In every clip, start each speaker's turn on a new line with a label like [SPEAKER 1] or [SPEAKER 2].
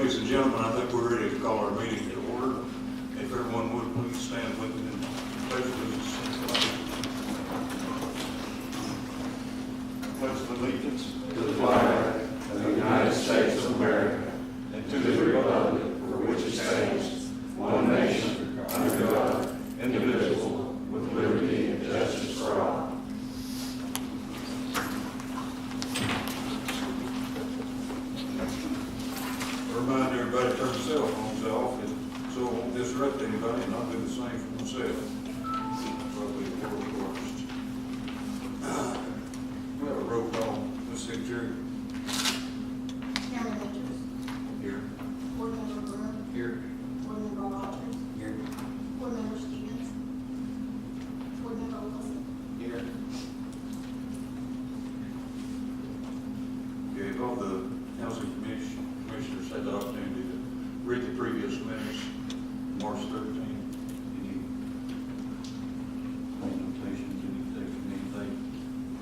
[SPEAKER 1] Ladies and gentlemen, I think we're ready to call our meeting to order. If everyone would please stand with me and pledge allegiance. Pledge allegiance
[SPEAKER 2] to the flag of the United States of America and to the republic for which it stands, one nation, under God, indivisible, with liberty and justice for all.
[SPEAKER 1] Remind everybody to turn their cell phones off, and so it won't disrupt anybody, and I'll do the same for myself. Probably the world first. We have a roll call. Ms. Secretary.
[SPEAKER 3] Chairman Richards.
[SPEAKER 1] Here.
[SPEAKER 3] Board Member Broom.
[SPEAKER 1] Here.
[SPEAKER 3] Board Member Rogers.
[SPEAKER 1] Here.
[SPEAKER 3] Board Member Stevens. Board Member Wilson.
[SPEAKER 1] Here. Okay, all the housing commissioners had the opportunity to read the previous minutes, March 13. Any notations, anything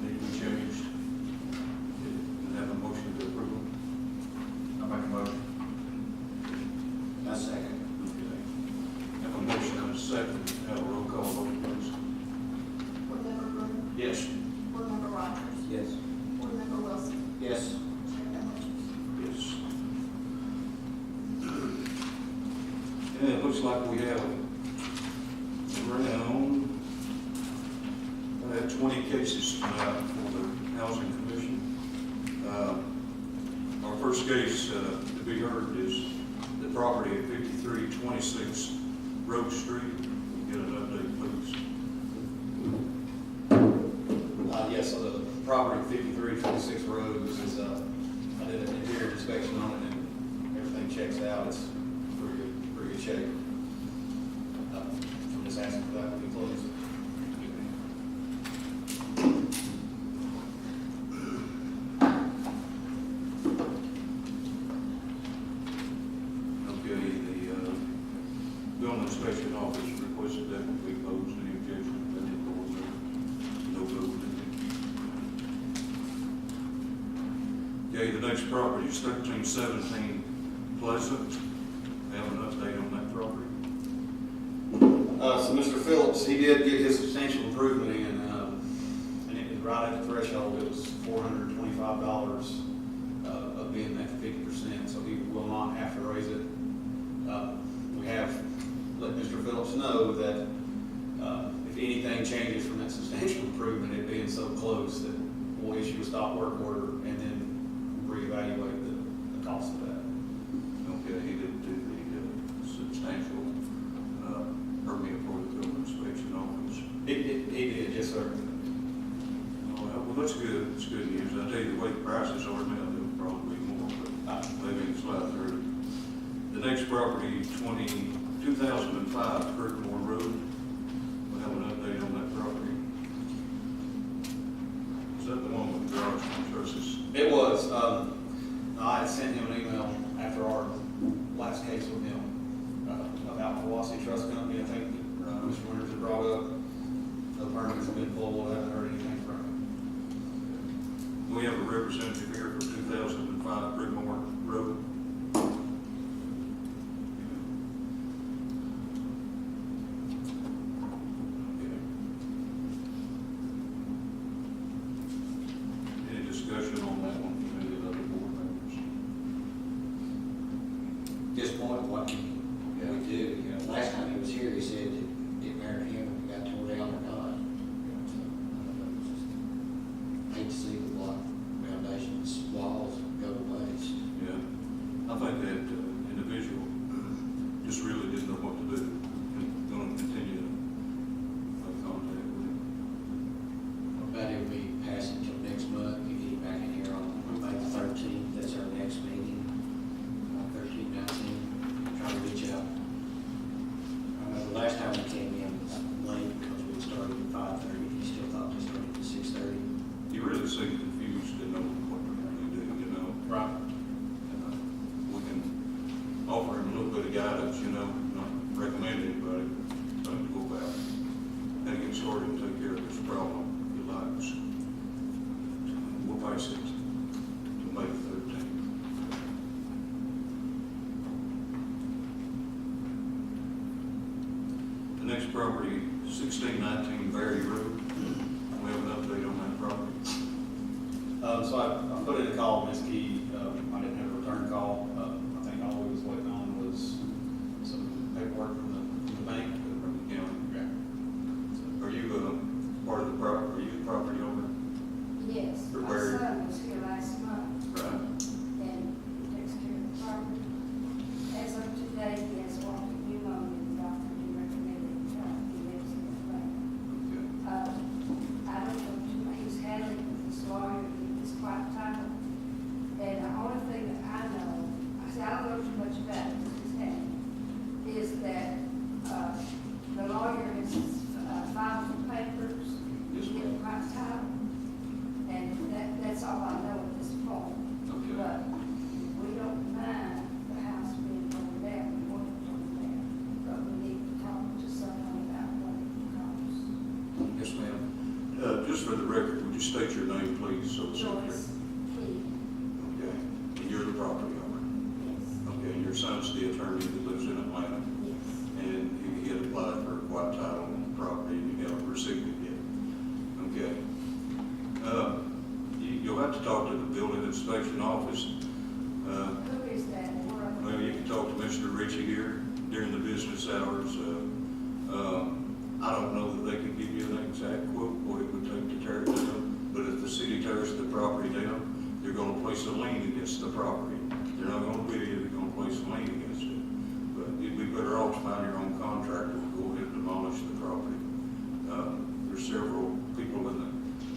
[SPEAKER 1] need to be changed? And have a motion to approve them?
[SPEAKER 4] I'll make a motion.
[SPEAKER 2] I second.
[SPEAKER 1] Okay. Have a motion and a second. Have a roll call vote, please.
[SPEAKER 3] Board Member Broom.
[SPEAKER 1] Yes.
[SPEAKER 3] Board Member Rogers.
[SPEAKER 2] Yes.
[SPEAKER 3] Board Member Wilson.
[SPEAKER 2] Yes.
[SPEAKER 3] Chairman Richards.
[SPEAKER 1] Yes. And it looks like we have around 20 cases tonight for the Housing Commission. Our first case to be heard is the property at 5326 Road Street. Get an update, please.
[SPEAKER 4] Yes, so the property 5326 Rose is, I did an interior inspection on it and everything checks out. It's pretty good shape. I'm just asking for that to be closed.
[SPEAKER 1] Okay, the building inspection office requested that we close. Any objection? Any board member? No vote. Okay, the next property is 1317 Pleasant. Have an update on that property?
[SPEAKER 4] So Mr. Phillips, he did get his substantial improvement in, and it was right at the threshold. It was $425 of being at 50%, so he will not have to raise it. We have let Mr. Phillips know that if anything changes from that substantial improvement, it being so close, that we'll issue a stop work order and then reevaluate the cost of that.
[SPEAKER 1] Okay, he didn't do the substantial permit for the building inspection office.
[SPEAKER 4] He did, yes, sir.
[SPEAKER 1] Well, that's good. It's good news. I tell you, the way the prices are now, there'll probably be more, but maybe it's slide through. The next property, 2005 Kirkmore Road. We'll have an update on that property. Is that the one with the garage trusses?
[SPEAKER 4] It was. I had sent him an email after our last case with him about Kawasi Trust Company. I think Mr. Winters had brought up the permits have been pulled. I haven't heard anything from him.
[SPEAKER 1] We have a representative here for 2005 Kirkmore Road. Any discussion on that one from any of the other board members?
[SPEAKER 5] Just point what we do. You know, last time he was here, he said it didn't matter to him if it got tore down or not. Hate to see the block foundations, walls go to waste.
[SPEAKER 1] Yeah, I think that individual just really didn't know what to do. Going to continue to make contact with him.
[SPEAKER 5] But it will be passing until next month. We get back in here on May the 13th. That's our next meeting. 13/19. Try to reach out. The last time we came in was late because we started at 5:30. He still thought we started at 6:30.
[SPEAKER 1] You really seem confused, didn't know what to really do, you know?
[SPEAKER 4] Right.
[SPEAKER 1] We can property, 1619 Berry Road. We have an update on that property.
[SPEAKER 4] So I put in a call, Ms. Key, I didn't have a return call. I think all we was waiting on was some paperwork from the bank.
[SPEAKER 1] From the county.
[SPEAKER 4] Yeah.
[SPEAKER 1] Are you part of the property, are you the property owner?
[SPEAKER 3] Yes, my
[SPEAKER 1] Where?
[SPEAKER 3] son was here last month
[SPEAKER 1] Right.
[SPEAKER 3] and he takes care of the property. As of today, he has walking pneumonia, the doctor he recommended he lives in the land.
[SPEAKER 1] Okay.
[SPEAKER 3] I don't know too much, he's handling with his lawyer, he's quite title. And the only thing that I know, I said, I don't know too much about it, because he's handling, is that, the lawyer has filed for papers,
[SPEAKER 1] Yes,
[SPEAKER 3] to get
[SPEAKER 1] ma'am.
[SPEAKER 3] quite title. And that's all I know at this point.
[SPEAKER 1] Okay.
[SPEAKER 3] But we don't mind the house being torn down, we want it torn down, but we need to talk to someone about what it costs.
[SPEAKER 1] Yes, ma'am. Just for the record, would you state your name, please? So it's clear?
[SPEAKER 3] Joyce Key,
[SPEAKER 1] Okay. And you're the property owner?
[SPEAKER 3] yes,
[SPEAKER 1] Okay, and your son's the attorney that lives in Atlanta?
[SPEAKER 3] yes.
[SPEAKER 1] And he had applied for a quiet title on the property and you haven't received it yet? Okay. You'll have to talk to the building inspection office.
[SPEAKER 3] Who is that?
[SPEAKER 1] Well, you can talk to Mr. Ritchie here during the business hours. I don't know that they can give you an exact quote, what it would take to tear it down, but if the city tears the property down, they're gonna place a lien against the property. They're not gonna bid it, they're gonna place a lien against it. But you'd be better off to find your own contractor to go ahead and demolish the property. There's several people in the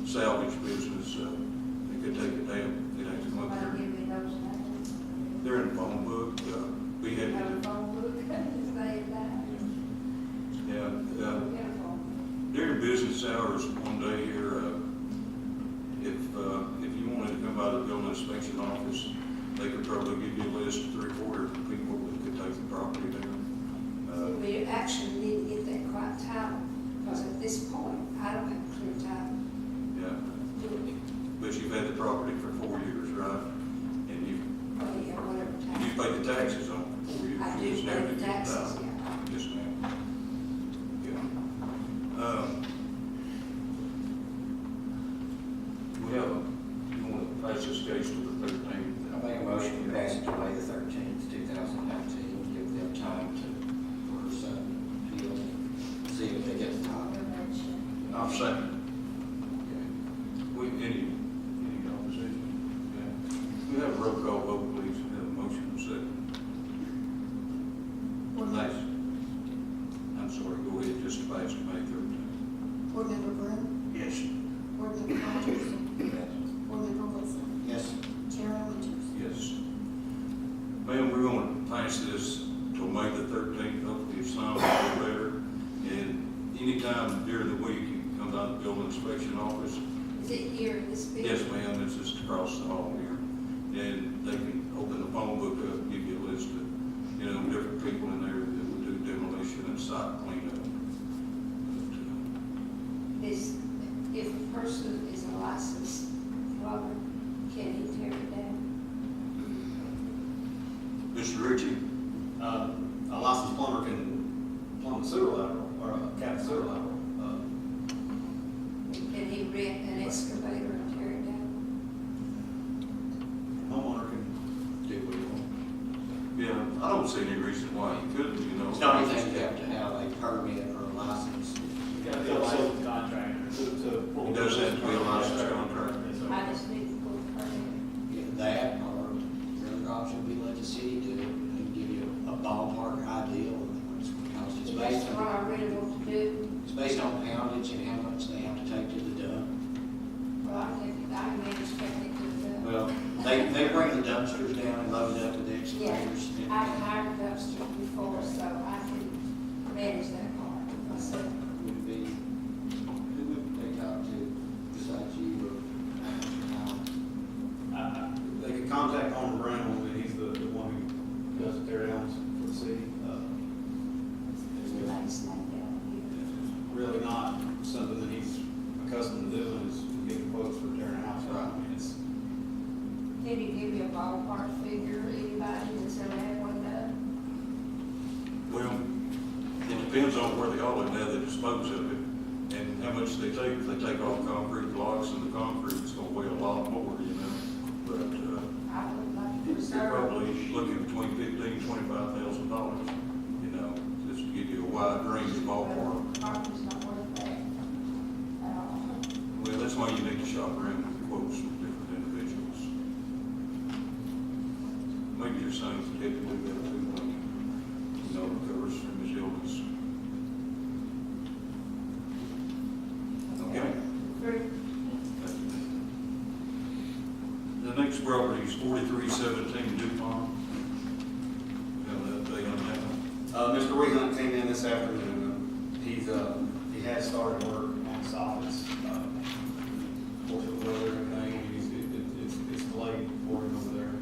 [SPEAKER 1] salvage business, that could take it down. They'd have to come up
[SPEAKER 3] Want to
[SPEAKER 1] here.
[SPEAKER 3] give me those names?
[SPEAKER 1] They're in the phone book, we had
[SPEAKER 3] Have a
[SPEAKER 1] to,
[SPEAKER 3] phone book, say that.
[SPEAKER 1] yeah,
[SPEAKER 3] Get a phone book.
[SPEAKER 1] during business hours one day here, if you wanted to come by the building inspection office, they could probably give you a list of 3/4 people that could take the property down.
[SPEAKER 3] We actually need to get that quiet title, because at this point, I don't have clear title.
[SPEAKER 1] Yeah,
[SPEAKER 3] Do it.
[SPEAKER 1] but you've had the property for 4 years, right? And you
[SPEAKER 3] Oh, yeah, whatever time.
[SPEAKER 1] paid the taxes on it for 4 years.
[SPEAKER 3] I do
[SPEAKER 1] It's never
[SPEAKER 3] pay the
[SPEAKER 1] been
[SPEAKER 3] taxes,
[SPEAKER 1] done.
[SPEAKER 3] yeah.
[SPEAKER 1] Yes, ma'am. Yeah. You want to pass this case to the 13th?
[SPEAKER 5] I make a motion to pass it to May the 13th, 2019, give them time to, for some appeal, see if they get the time.
[SPEAKER 1] I'll second. Any opposition? Okay. We have a roll call vote, please. We have a motion and a second. Nice. I'm sorry, go ahead, just pass to May 13th.
[SPEAKER 6] Board Member Brown?
[SPEAKER 1] Yes.
[SPEAKER 6] Board Member Rogers?
[SPEAKER 5] Yes.
[SPEAKER 6] Board Member Wilson?
[SPEAKER 5] Yes.
[SPEAKER 6] Chairman Winters?
[SPEAKER 1] Yes. Ma'am, we're going to pass this till May the 13th, hopefully if some will be better. And anytime during the week, you can come by the building inspection office.
[SPEAKER 3] Is it here in this building?
[SPEAKER 1] Yes, ma'am, it's just across the hall here. And they can open the phone book up, give you a list of, different people in there that would do demolition and site cleanup.
[SPEAKER 3] If a person is a licensed plumber, can he tear it down?
[SPEAKER 1] Mr. Ritchie?
[SPEAKER 4] A licensed plumber can plumb the sewer lateral, or cap the sewer lateral.
[SPEAKER 3] Can he rent an excavator and tear it down?
[SPEAKER 4] Homeowner can do what he wants.
[SPEAKER 1] Yeah, I don't see any reason why you couldn't,
[SPEAKER 5] It's not anything you have to have a permit or a license.
[SPEAKER 7] You gotta be a licensed contractor to.
[SPEAKER 1] It does have to be a licensed contractor.
[SPEAKER 3] I just need to pull the permit.
[SPEAKER 5] Either that, or the other option would be let the city do it, and give you a ballpark idea of what it's gonna cost. It's
[SPEAKER 3] That's
[SPEAKER 5] based
[SPEAKER 3] what I
[SPEAKER 5] on,
[SPEAKER 3] really want to do.
[SPEAKER 5] it's based on poundage and how much they have to take to the dump.
[SPEAKER 3] Well, I can manage technically do that.
[SPEAKER 5] Well, they bring the dumpsters down and load it up with the
[SPEAKER 3] Yeah,
[SPEAKER 5] excavators.
[SPEAKER 3] I've hired dumpsters before, so I can manage that part myself.
[SPEAKER 5] Would be, who would they talk to besides you or?
[SPEAKER 4] They could contact Homer Brown, and he's the one who does the tear downs for the city.
[SPEAKER 3] There's a nice thing down
[SPEAKER 4] It's really not something that he's accustomed to doing, is getting quotes for tearing a house out. I mean, it's,
[SPEAKER 3] here. Can you give me a ballpark figure, anybody that's ever had one done?
[SPEAKER 1] Well, it depends on where they haul it, how they dispose of it, and how much they take. If they take all concrete blocks, and the concrete's gonna weigh a lot more, you know. But,
[SPEAKER 3] I would like to
[SPEAKER 1] you're
[SPEAKER 3] reserve.
[SPEAKER 1] probably looking between $15,000 to $25,000, you know, just to give you a wide range of ballpark.
[SPEAKER 3] Property's not worth that at all.
[SPEAKER 1] Well, that's why you need to shop around with quotes from different individuals. Maybe you're saying that they can do that too, like, you know, recovers from his illness. Okay?
[SPEAKER 3] Very,
[SPEAKER 1] The next property is 4317 DuPont. Have an update on that one?
[SPEAKER 4] Mr. Weehunt came in this afternoon. He has started work on soffits. Of course, with the weather and everything, it's delayed for him over there.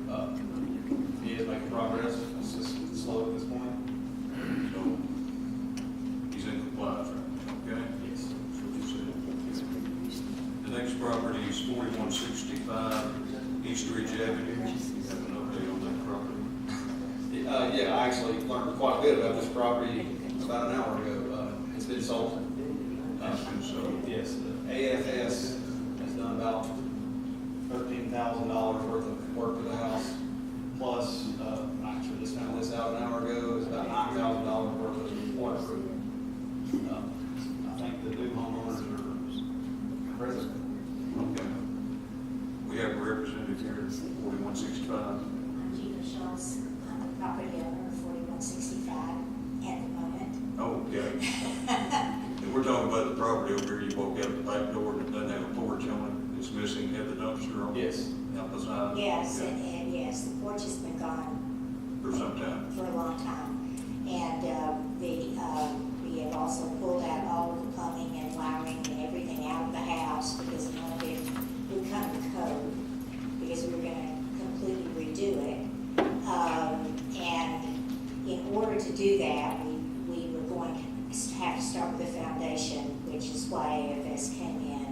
[SPEAKER 4] He is making progress. It's just slow at this point.
[SPEAKER 1] So, he's in compliance right now, okay?
[SPEAKER 4] Yes.
[SPEAKER 1] That's what he said. The next property is 4165 East Ridge Avenue. You have an update on that property?
[SPEAKER 4] Yeah, I actually learned quite a bit about this property about an hour ago. It's been sold.
[SPEAKER 1] It's been sold.
[SPEAKER 4] Yes, the AFS has done about $13,000 worth of work to the house. Plus, I actually just found this out an hour ago, it's about $9,000 worth of waterproof. I think the new homeowners are present.
[SPEAKER 1] Okay. We have a representative here at 4165.
[SPEAKER 8] Gina Shaw's the property owner, 4165 at the moment.
[SPEAKER 1] Oh, okay. And we're talking about the property over here, you walk out the back door and it doesn't have a porch on it, it's missing, have the dumpster on it?
[SPEAKER 4] Yes.
[SPEAKER 1] Out beside?
[SPEAKER 8] Yes,
[SPEAKER 1] Okay.
[SPEAKER 8] and yes, the porch has been gone
[SPEAKER 1] For some time.
[SPEAKER 8] for a long time. And we have also pulled out all of the plumbing and wiring and everything out of the house because none of it would come to code, because we were gonna completely redo it. And in order to do that, we were going to have to start with the foundation, which is why AFS came in.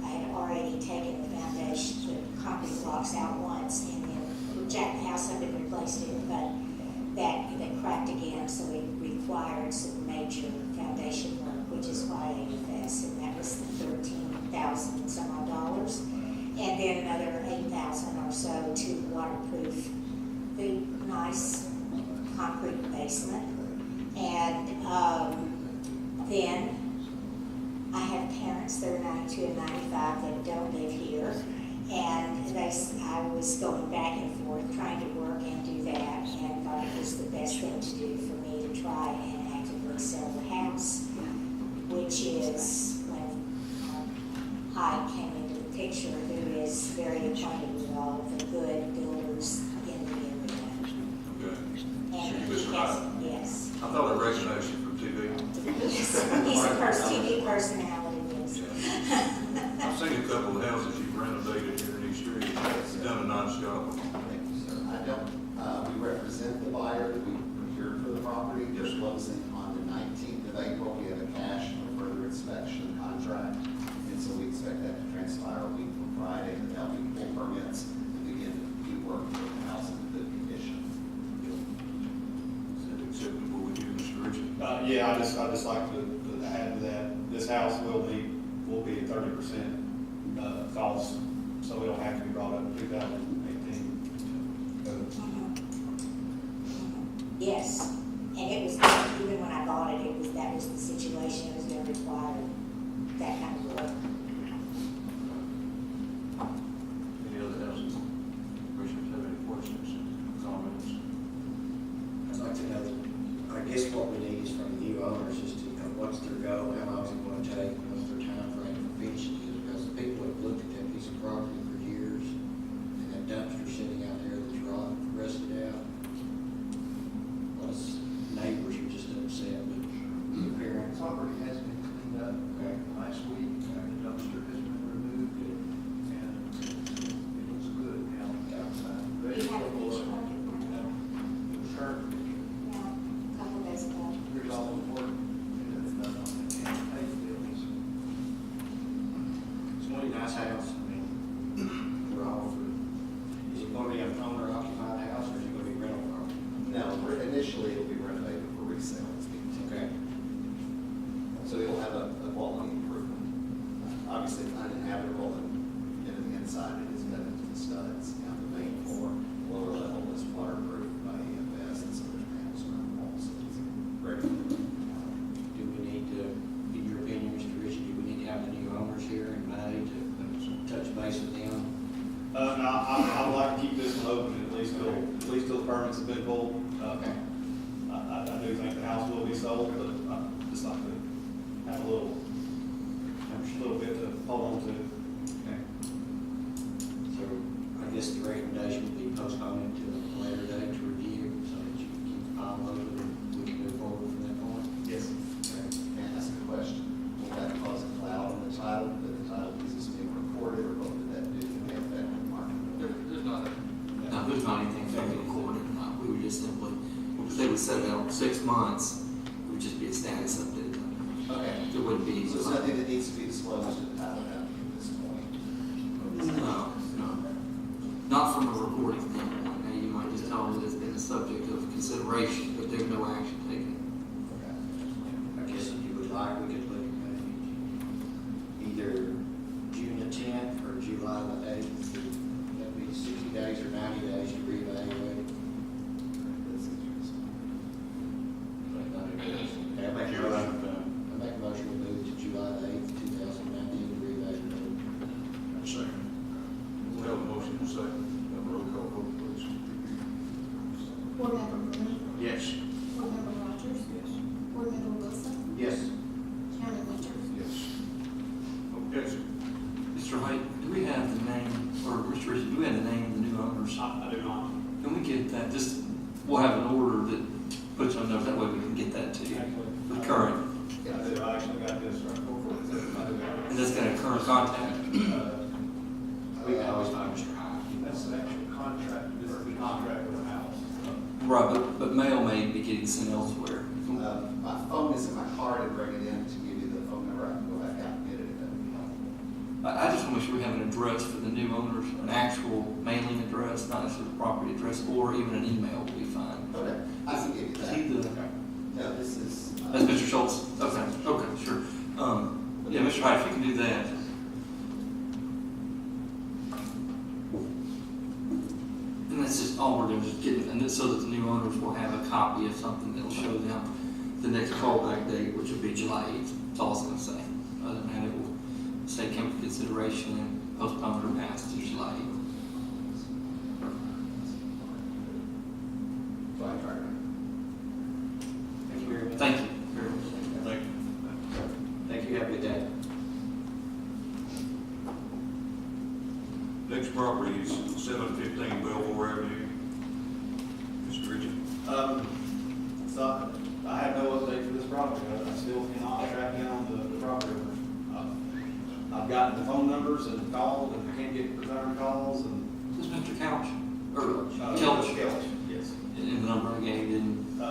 [SPEAKER 8] I had already taken the foundation, the concrete blocks out once, and then jacked the house up and replaced it, but that cracked again, so it required some major foundation work, which is why AFS, and that was $13,000 some odd dollars, and then another $8,000 or so to waterproof the nice concrete basement. And then I have parents that are 92 and 95 that don't live here, and I was going back and forth trying to work and do that, and thought it was the best thing to do for me to try and actively sell the house, which is when Hyde came into the picture, who is very acquainted with all of the good builders in the area.
[SPEAKER 1] Okay.
[SPEAKER 8] And
[SPEAKER 1] Mr.
[SPEAKER 8] he has,
[SPEAKER 1] Hyde.
[SPEAKER 8] yes.
[SPEAKER 1] I thought I recognized you from TV.
[SPEAKER 8] He's a TV personality, yes.
[SPEAKER 1] I've seen a couple of houses you've renovated here in East Ridge. You've done a nice job.
[SPEAKER 9] Thank you, sir. We represent the buyer that we procured for the property.
[SPEAKER 1] Yes.
[SPEAKER 9] They're closing on the 19th of April. We have a cash for further inspection contract. And so we expect that to transpire a week from Friday, and that'll be full permits to begin to do work for the house in good condition.
[SPEAKER 1] Is that acceptable with you, Mr. Richard?
[SPEAKER 4] Yeah, I just like to add to that, this house will be at 30% cost, so it'll have to be brought up in 2018.
[SPEAKER 8] Yes, and it was, even when I bought it, that was the situation, it was going to require that kind of work.
[SPEAKER 1] Any other houses? Commissioners have any questions, comments?
[SPEAKER 5] I'd like to know, I guess what we need is from the new owners is to know what's their goal, how long is it going to take, what's their time frame for finishing it, because the people have looked at that piece of property for years, and that dumpster sitting out there that's rotten, rusted out. Plus, neighbors are just upset with the appearance.
[SPEAKER 10] Property has been cleaned up
[SPEAKER 5] Okay.
[SPEAKER 10] last week, the dumpster has been removed, and it looks good now outside.
[SPEAKER 8] You have a picture of it?
[SPEAKER 10] Sure.
[SPEAKER 8] Yeah, a couple days ago.
[SPEAKER 10] There's all the work, and pay the bills.
[SPEAKER 5] It's going to be a nice house, I mean, we're all for, is it going to be an owner occupied house, or is it going to be rental property?
[SPEAKER 9] Now, initially, it'll be renovated for resale. It's being
[SPEAKER 5] Okay.
[SPEAKER 9] obviously it's uninhabitable, and the inside it is bedded to the studs, and the main floor, lower level is waterproof by EFS, and so there's panels around the walls, so it's great.
[SPEAKER 5] Do we need to, in your opinion, Mr. Ritchie, do we need to have the new owners here in May to touch base with them?
[SPEAKER 4] No, I'd like to keep this one open at least till the permits have been pulled.
[SPEAKER 5] Okay.
[SPEAKER 4] I do think the house will be sold, but I'd just like to have a little bit to hold on to.
[SPEAKER 5] Okay. So I guess the recommendation would be postpone it to a later date to review, so that you can keep the file open and we can move forward from that point.
[SPEAKER 4] Yes.
[SPEAKER 9] Okay, can I ask a question? Will that cause a cloud on the title, that the title is being recorded, or what would that do to the effect of market?
[SPEAKER 11] There's not anything affecting recorded. We would just simply, they would set it out 6 months, it would just be a status update.
[SPEAKER 9] Okay.
[SPEAKER 11] It wouldn't be.
[SPEAKER 9] So it's nothing that needs to be disclosed to the title company at this point?
[SPEAKER 11] No. Not from a recording standpoint. Now, you might just tell them that it's been a subject of consideration, but there's no action taken.
[SPEAKER 5] I guess if you would like, we could look at maybe either June the 10th or July the 8th. That'd be 60 days or 90 days to reevaluate. Okay, I make a motion to move to July the 8th, 2019 to reevaluate.
[SPEAKER 1] Second. We have a motion and a second. Have a roll call vote, please.
[SPEAKER 6] Board Member Green.
[SPEAKER 4] Yes.
[SPEAKER 6] Board Member Rogers.
[SPEAKER 10] Yes.
[SPEAKER 6] Board Member Wilson.
[SPEAKER 5] Yes.
[SPEAKER 6] Chairman Winters.
[SPEAKER 1] Yes. Okay, sir.
[SPEAKER 11] Mr. Height, do we have the name, or Mr. Richard, do we have the name of the new owners?
[SPEAKER 7] I do not.
[SPEAKER 11] Can we get that? Just, we'll have an order that puts on note, that way we can get that to you. The current,
[SPEAKER 4] I actually got this right before.
[SPEAKER 11] and that's got a current contact.
[SPEAKER 5] We can always find Mr. Hyde.
[SPEAKER 10] That's the actual contract, this is the contract with the house.
[SPEAKER 11] Right, but mail may be getting sent elsewhere.
[SPEAKER 9] My phone is in my car to bring it in to give you the phone number. I can go back out and get it if that would be helpful.
[SPEAKER 11] I just want to make sure we have an address for the new owners, an actual mailing address, not necessarily a property address, or even an email will be fine.
[SPEAKER 9] Okay, I can give you
[SPEAKER 11] Is
[SPEAKER 9] that.
[SPEAKER 11] he the,
[SPEAKER 9] No, this is.
[SPEAKER 11] that's Mr. Schultz? Okay, sure. Yeah, Mr. Hyde, if you can do that. And that's just all we're doing, is getting, and so that the new owners will have a copy of something that'll show them the next callback date, which will be July 8th. That's all it's going to say. Other than that, it will say come for consideration and postponed or passed to July 8th.
[SPEAKER 5] Thank you very much.
[SPEAKER 11] Thank you very much.
[SPEAKER 1] Thank you.
[SPEAKER 5] Thank you. Have a good day.
[SPEAKER 1] Next property is 715 Belmore Avenue. Mr. Richard.
[SPEAKER 4] So I have no update for this property. I still cannot track down the property owner. I've gotten the phone numbers and called, and I can't get return calls, and.
[SPEAKER 11] This is Mr. Couch, or Kelch,
[SPEAKER 4] Kelch, yes.
[SPEAKER 11] and the number I gave didn't,
[SPEAKER 4] I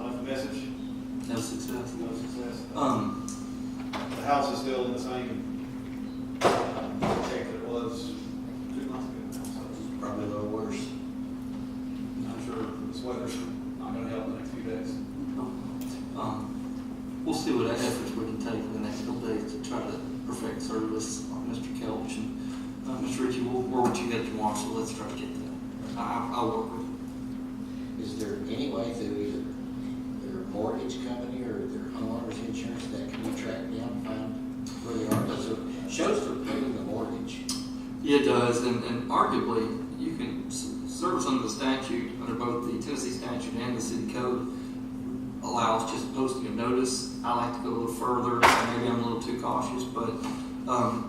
[SPEAKER 4] left a message,
[SPEAKER 11] no success.
[SPEAKER 4] no success. The house is still in the same shape that it was 2 months ago now, so
[SPEAKER 5] Probably a little worse.
[SPEAKER 4] I'm sure this weather's not gonna help the next few days.
[SPEAKER 11] We'll see what efforts we can take in the next couple days to try to perfect service on Mr. Kelch. And Mr. Ritchie, we'll work with you guys tomorrow, so let's try to get that. I'll work with you.
[SPEAKER 5] Is there any way through either their mortgage company or their homeowner's insurance that can be tracked down and find where they are? Because it shows they're paying the mortgage.
[SPEAKER 11] Yeah, it does, and arguably, you can service under the statute, under both the Tennessee statute and the city code, allows just posting a notice. I like to go a little further, maybe I'm a little too cautious, but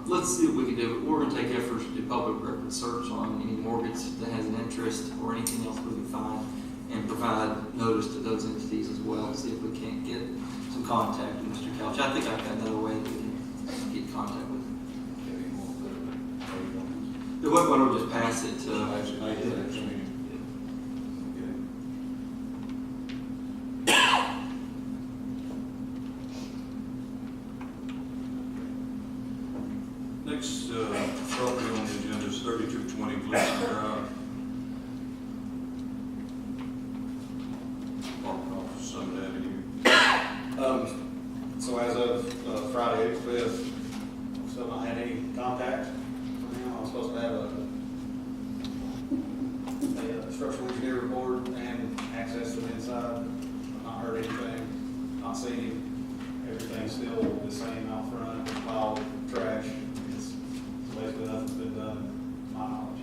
[SPEAKER 11] let's see what we can do. We're going to take efforts to do public record search on any mortgage that has an interest or anything else we can find, and provide notice to those entities as well, and see if we can't get some contact with Mr. Couch. I think I've got another way that we can get in contact with him. Why don't we just pass it to
[SPEAKER 1] Pass it to the next meeting. Next property on the agenda is 3220 Gleason Drive. Parking off Summit Avenue.
[SPEAKER 4] So as of Friday, April 5th, so I had structural engineer report and access to the inside. Not heard anything, not seen him. Everything's still the same out front, piled trash. It's basically nothing's been done, to my knowledge.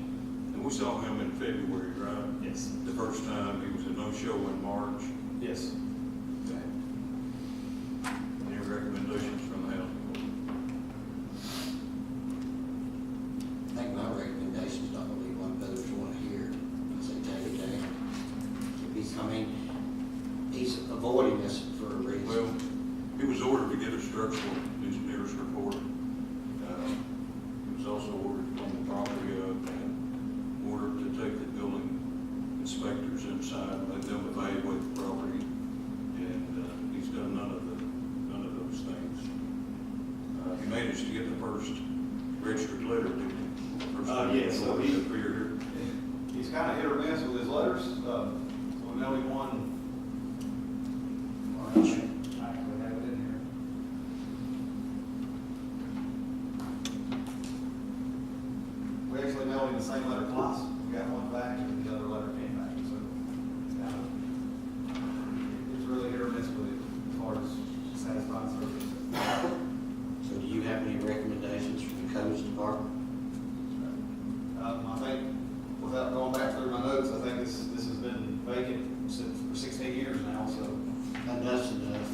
[SPEAKER 1] And we saw him in February, right?
[SPEAKER 4] Yes.
[SPEAKER 1] The first time, he was a no-show in March.
[SPEAKER 4] Yes.
[SPEAKER 1] Okay. Any recommendations from the housing board?
[SPEAKER 5] I think my recommendation is not gonna be one of those one here. I say take it down. He's avoiding this for a reason.
[SPEAKER 1] Well, he was ordered to get a structural engineer's report. He was also ordered to clean the property up and ordered to take the building inspectors inside and let them evaluate the property. And he's done none of those things. He managed to get the first registered letter, didn't he? First time
[SPEAKER 4] Yes, so he-
[SPEAKER 1] appeared.
[SPEAKER 4] He's kind of hit or miss with his letters. So we know he won. March. I actually have it in here. We actually mailed him the same letter twice. We got one back and the other letter came back. So it's really hit or miss with it as far as satisfying service.
[SPEAKER 5] So do you have any recommendations from the codes department?
[SPEAKER 4] I think, without going back through my notes, I think this has been vacant for 16 years now, so.
[SPEAKER 5] Enough's enough.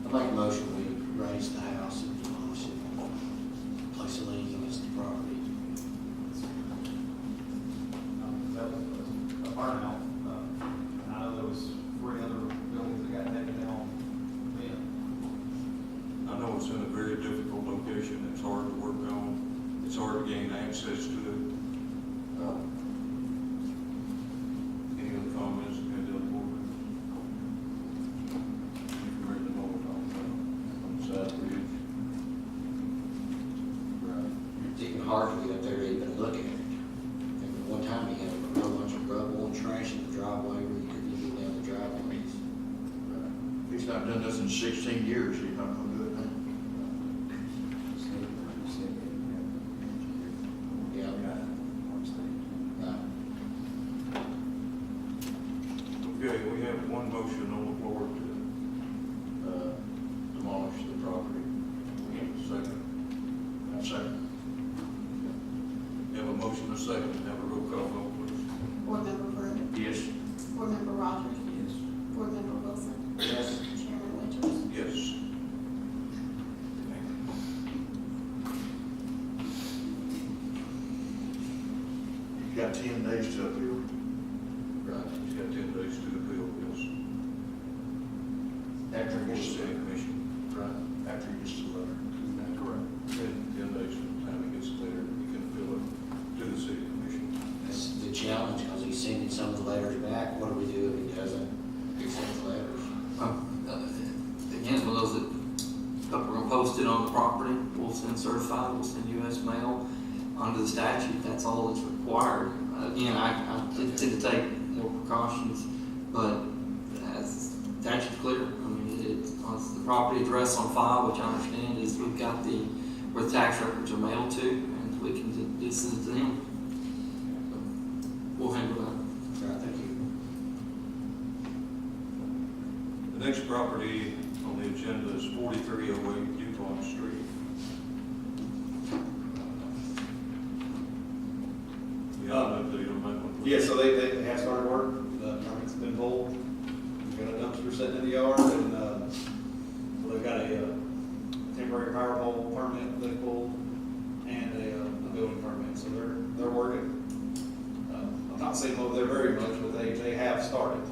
[SPEAKER 5] I make a motion, we raise the house and demolish it. Place a lien against the property.
[SPEAKER 4] That was a burnout. I know there was 3 other buildings that got taken down then.
[SPEAKER 1] I know it's in a very difficult location. It's hard to work on. It's hard to gain access to it. Any other comments? Any other board? You're ready to know what I'm talking about. On the side bridge. Right.
[SPEAKER 5] It's even hard to get up there to even look at it. And one time he had a whole bunch of rubble and trash in the driveway where you couldn't even get down the driveways.
[SPEAKER 2] He's not done this in 16 years, he's not gonna do it now.
[SPEAKER 5] Yeah.
[SPEAKER 1] Okay, we have one motion on the floor to demolish the property. We have a second.
[SPEAKER 2] Second.
[SPEAKER 1] We have a motion, a second. Have a roll call vote, please.
[SPEAKER 6] Board Member Pruitt,
[SPEAKER 2] Yes.
[SPEAKER 6] Board Member Rogers,
[SPEAKER 10] Yes.
[SPEAKER 6] Board Member Wilson,
[SPEAKER 4] Yes.
[SPEAKER 6] Chairman Winters.
[SPEAKER 1] Yes.
[SPEAKER 2] You've got 10 days to appeal.
[SPEAKER 1] Right. He's got 10 days to appeal, yes.
[SPEAKER 2] After he
[SPEAKER 1] For the
[SPEAKER 2] gets
[SPEAKER 1] city
[SPEAKER 2] the,
[SPEAKER 1] commission.
[SPEAKER 2] right, after he gets the letter.
[SPEAKER 1] Correct. 10 days from the time he gets there, he can appeal it to the city commission.
[SPEAKER 5] That's the challenge, because he's sending some of the letters back. What do we do if he doesn't accept the letters?
[SPEAKER 11] Again, for those that, we're gonna post it on the property, we'll send certified, we'll send US mail. Under the statute, that's all that's required. Again, I tend to take more precautions, but as statute's clear, I mean, it's the property address on file, which I understand is we've got where the tax records are mailed to, and we can just send it to them. We'll handle that.
[SPEAKER 5] All right, thank you.
[SPEAKER 1] The next property on the agenda is 4308 Dupont Street. Yeah, update on that one.
[SPEAKER 4] Yeah, so they have started work. The permit's been pulled. We've got a dumpster sitting in the yard and, well, they've got a temporary power pole permit they pulled and a building permit, so they're working. I'm not seeing them over there very much, but they have started.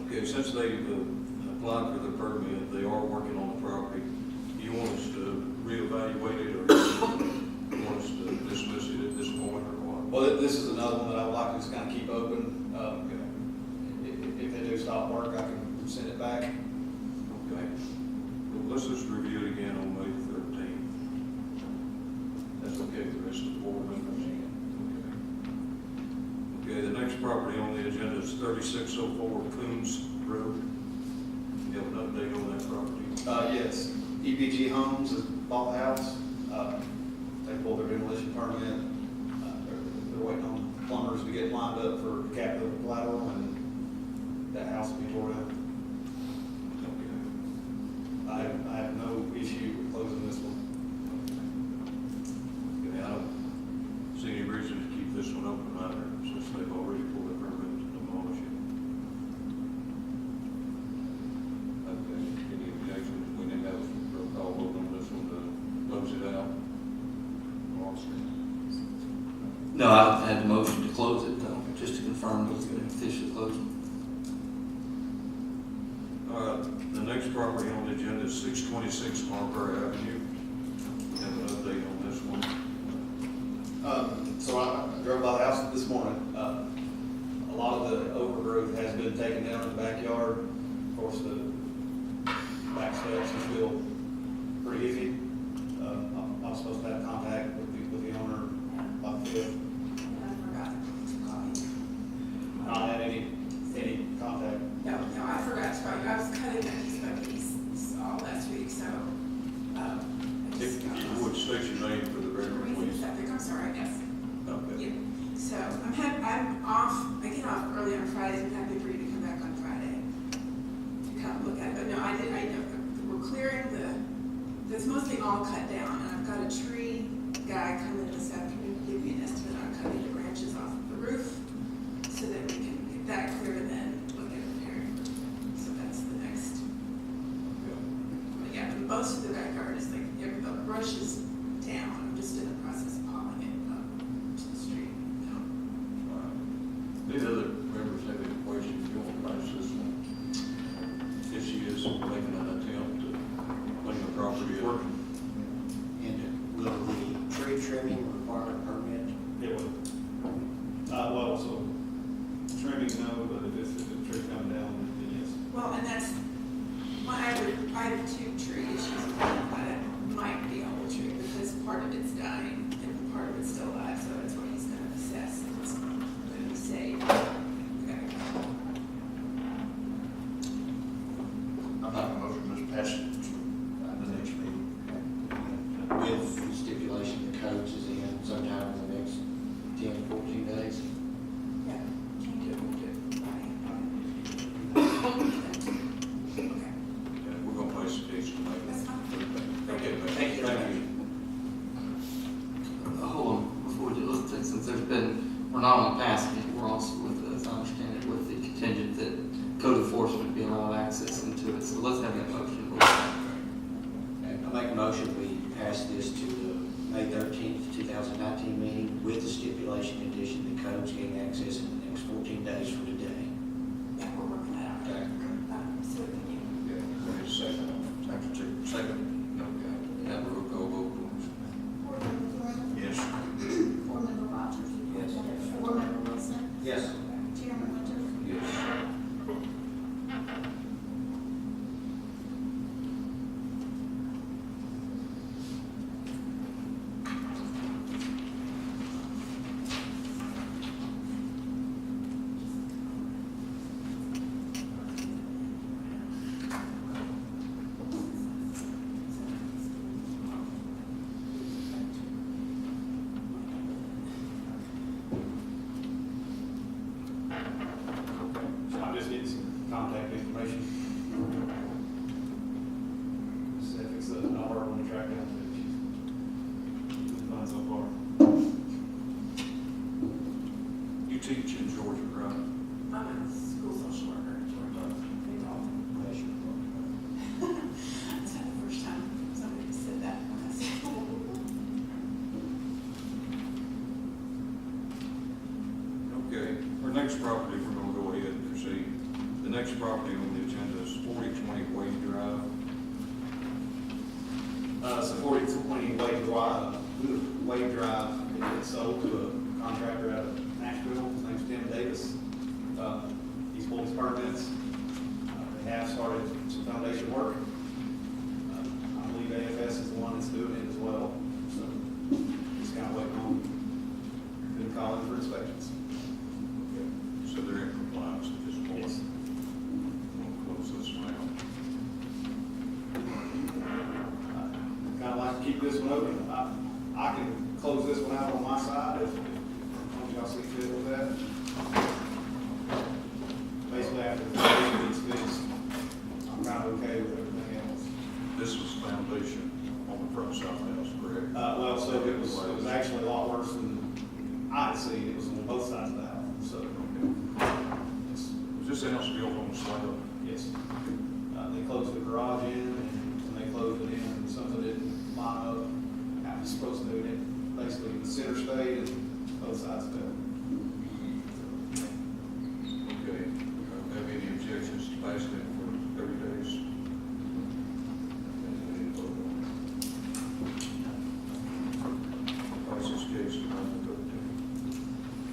[SPEAKER 1] Okay, since they've applied for the permit, they are working on the property. Do you want us to reevaluate it, or do you want us to dismiss it at this point, or what?
[SPEAKER 4] Well, this is another one that I would like to just kind of keep open. If they do stop work, I can send it back.
[SPEAKER 1] Okay. Well, let's just review it again on May 13th. That's okay with the rest of the board members? Okay, the next property on the agenda is 3604 Coons Road. You have an update on that property?
[SPEAKER 4] Yes. EPG Homes has bought the house. They pulled their demolition permit. They're waiting on plumbers to get lined up for capital collateral, and that house will be tore down. I have no issue with closing this one.
[SPEAKER 1] Okay, I don't see any reason to keep this one open either, since they've already pulled the permit to demolish it. Okay, any objections? We didn't have a roll call vote on this one to close it out.
[SPEAKER 11] No, I had a motion to close it, though, just to confirm that it's been officially closed.
[SPEAKER 1] The next property on the agenda is 626 Harper Avenue. We have an update on this one.
[SPEAKER 4] So I drove by the house this morning. A lot of the overgrowth has been taken down in the backyard. Of course, the back steps are still pretty iffy. I was supposed to have contact with the owner by the 5th.
[SPEAKER 12] I forgot to call you.
[SPEAKER 4] Not had any contact.
[SPEAKER 12] No, I forgot to call you. I was cutting that piece by piece all last week, so, I
[SPEAKER 1] If
[SPEAKER 12] just.
[SPEAKER 1] you would state your name for the record,
[SPEAKER 12] Reason
[SPEAKER 1] please.
[SPEAKER 12] septic, I'm sorry, yes.
[SPEAKER 1] Okay.
[SPEAKER 12] Yeah. So, I'm off, I get off early on Fridays. I'm happy for you to come back on Friday to come look at it. But no, I know, we're clearing it's mostly all cut down, and I've got a tree guy coming this afternoon to give me an estimate on cutting the branches off of the roof, so that we can get that clear and then look at repairing. So that's the next. But yeah, most of the backyard is like, the brush is down. I'm just in the process of hauling it up to the street.
[SPEAKER 1] These other members have any questions, you want to pass this one? If she is making an attempt to clean the property up.
[SPEAKER 5] And will the tree trimming require a permit?
[SPEAKER 4] It would. Well, so trimming, no, but if the tree's coming down, then yes.
[SPEAKER 12] Well, and that's, I have 2 tree issues with that, but it might be a whole tree, because part of it's dying, and part of it's still alive, so that's what he's gonna assess, and it's gonna be saved. Okay.
[SPEAKER 10] I'm not a motion, Mr. Passage, the next meeting.
[SPEAKER 5] With the stipulation the coach is in sometime in the next 10, 14 days?
[SPEAKER 12] Yeah. Okay.
[SPEAKER 1] Yeah, we're gonna place the case tonight.
[SPEAKER 12] That's fine.
[SPEAKER 1] Okay,
[SPEAKER 5] Thank you.
[SPEAKER 1] thank you.
[SPEAKER 11] Hold on, before we do those things, since we're not on passing, we're also with, as I understand it, with the contingent that code enforcement be allowed access into it, so let's have that motion.
[SPEAKER 5] And I make a motion, we pass this to the May 13th, 2019 meeting with the stipulation condition that coach gain access in the next 14 days from today.
[SPEAKER 12] Yeah, we're working that out.
[SPEAKER 5] Okay.
[SPEAKER 12] So, can you?
[SPEAKER 1] Yeah, wait a second. Second. Okay, have a roll call vote, please.
[SPEAKER 6] Board Member Flynn.
[SPEAKER 1] Yes.
[SPEAKER 6] Board Member Rogers.
[SPEAKER 5] Yes.
[SPEAKER 6] Board Member Wilson.
[SPEAKER 5] Yes.
[SPEAKER 6] Chairman Winters.
[SPEAKER 1] Yes.
[SPEAKER 4] So I'm just getting some contact information. See if it's a hard one to track down, but she's fine so far.
[SPEAKER 1] You teach in Georgia, right?
[SPEAKER 12] I'm a school social worker in Georgia. They all. It's not the first time somebody said that when I said.
[SPEAKER 1] Okay, our next property, we're gonna go ahead and proceed. The next property on the agenda is 4020 Wade Drive.
[SPEAKER 4] So 4020 Wade Drive, it's sold to a contractor out of Nashville. His name's Tim Davis. He's pulled his permits. They have started some foundation work. I believe AFS is the one that's doing it as well. So just kind of waiting on them calling for inspections.
[SPEAKER 1] So they're in compliance at this point.
[SPEAKER 4] Yes.
[SPEAKER 1] We'll close this one out.
[SPEAKER 4] keep this one open. I can close this one out on my side if y'all see fit with that. Basically, after the gets fixed, I'm kind of okay with everything else.
[SPEAKER 1] This was foundation on the front side of the house, correct?
[SPEAKER 4] Well, so it was actually a lot worse than I had seen. It was on both sides of the house, so.
[SPEAKER 1] Was this house built on slab?
[SPEAKER 4] Yes. They closed the garage in, and when they closed it in, something didn't line up. I was supposed to do it, basically the center stayed and both sides fell.
[SPEAKER 1] Okay. Have any objections to passing it for 30 days? Pass this case to number 13.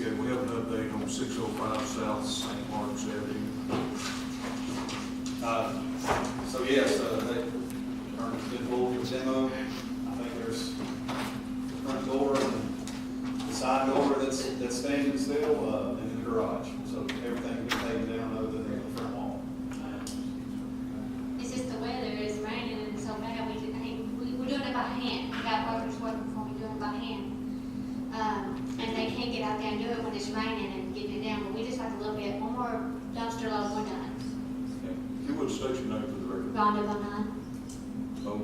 [SPEAKER 1] Okay, we have an update on 605 South St. Mark's Avenue.
[SPEAKER 4] So yes, they been full for demo. I think there's the front door and the side door that's standing still, and then the garage. So everything's been taken down other than the front wall.
[SPEAKER 13] It's just the weather, it's raining and so bad, we're doing it by hand. We got workers working for me doing it by hand. And they can't get out there and do it when it's raining and getting it down, but we just like a little bit, one more dumpster load, we're done.
[SPEAKER 1] Okay. You would state your name for the record.
[SPEAKER 13] Rhonda Bonan,
[SPEAKER 1] Oh,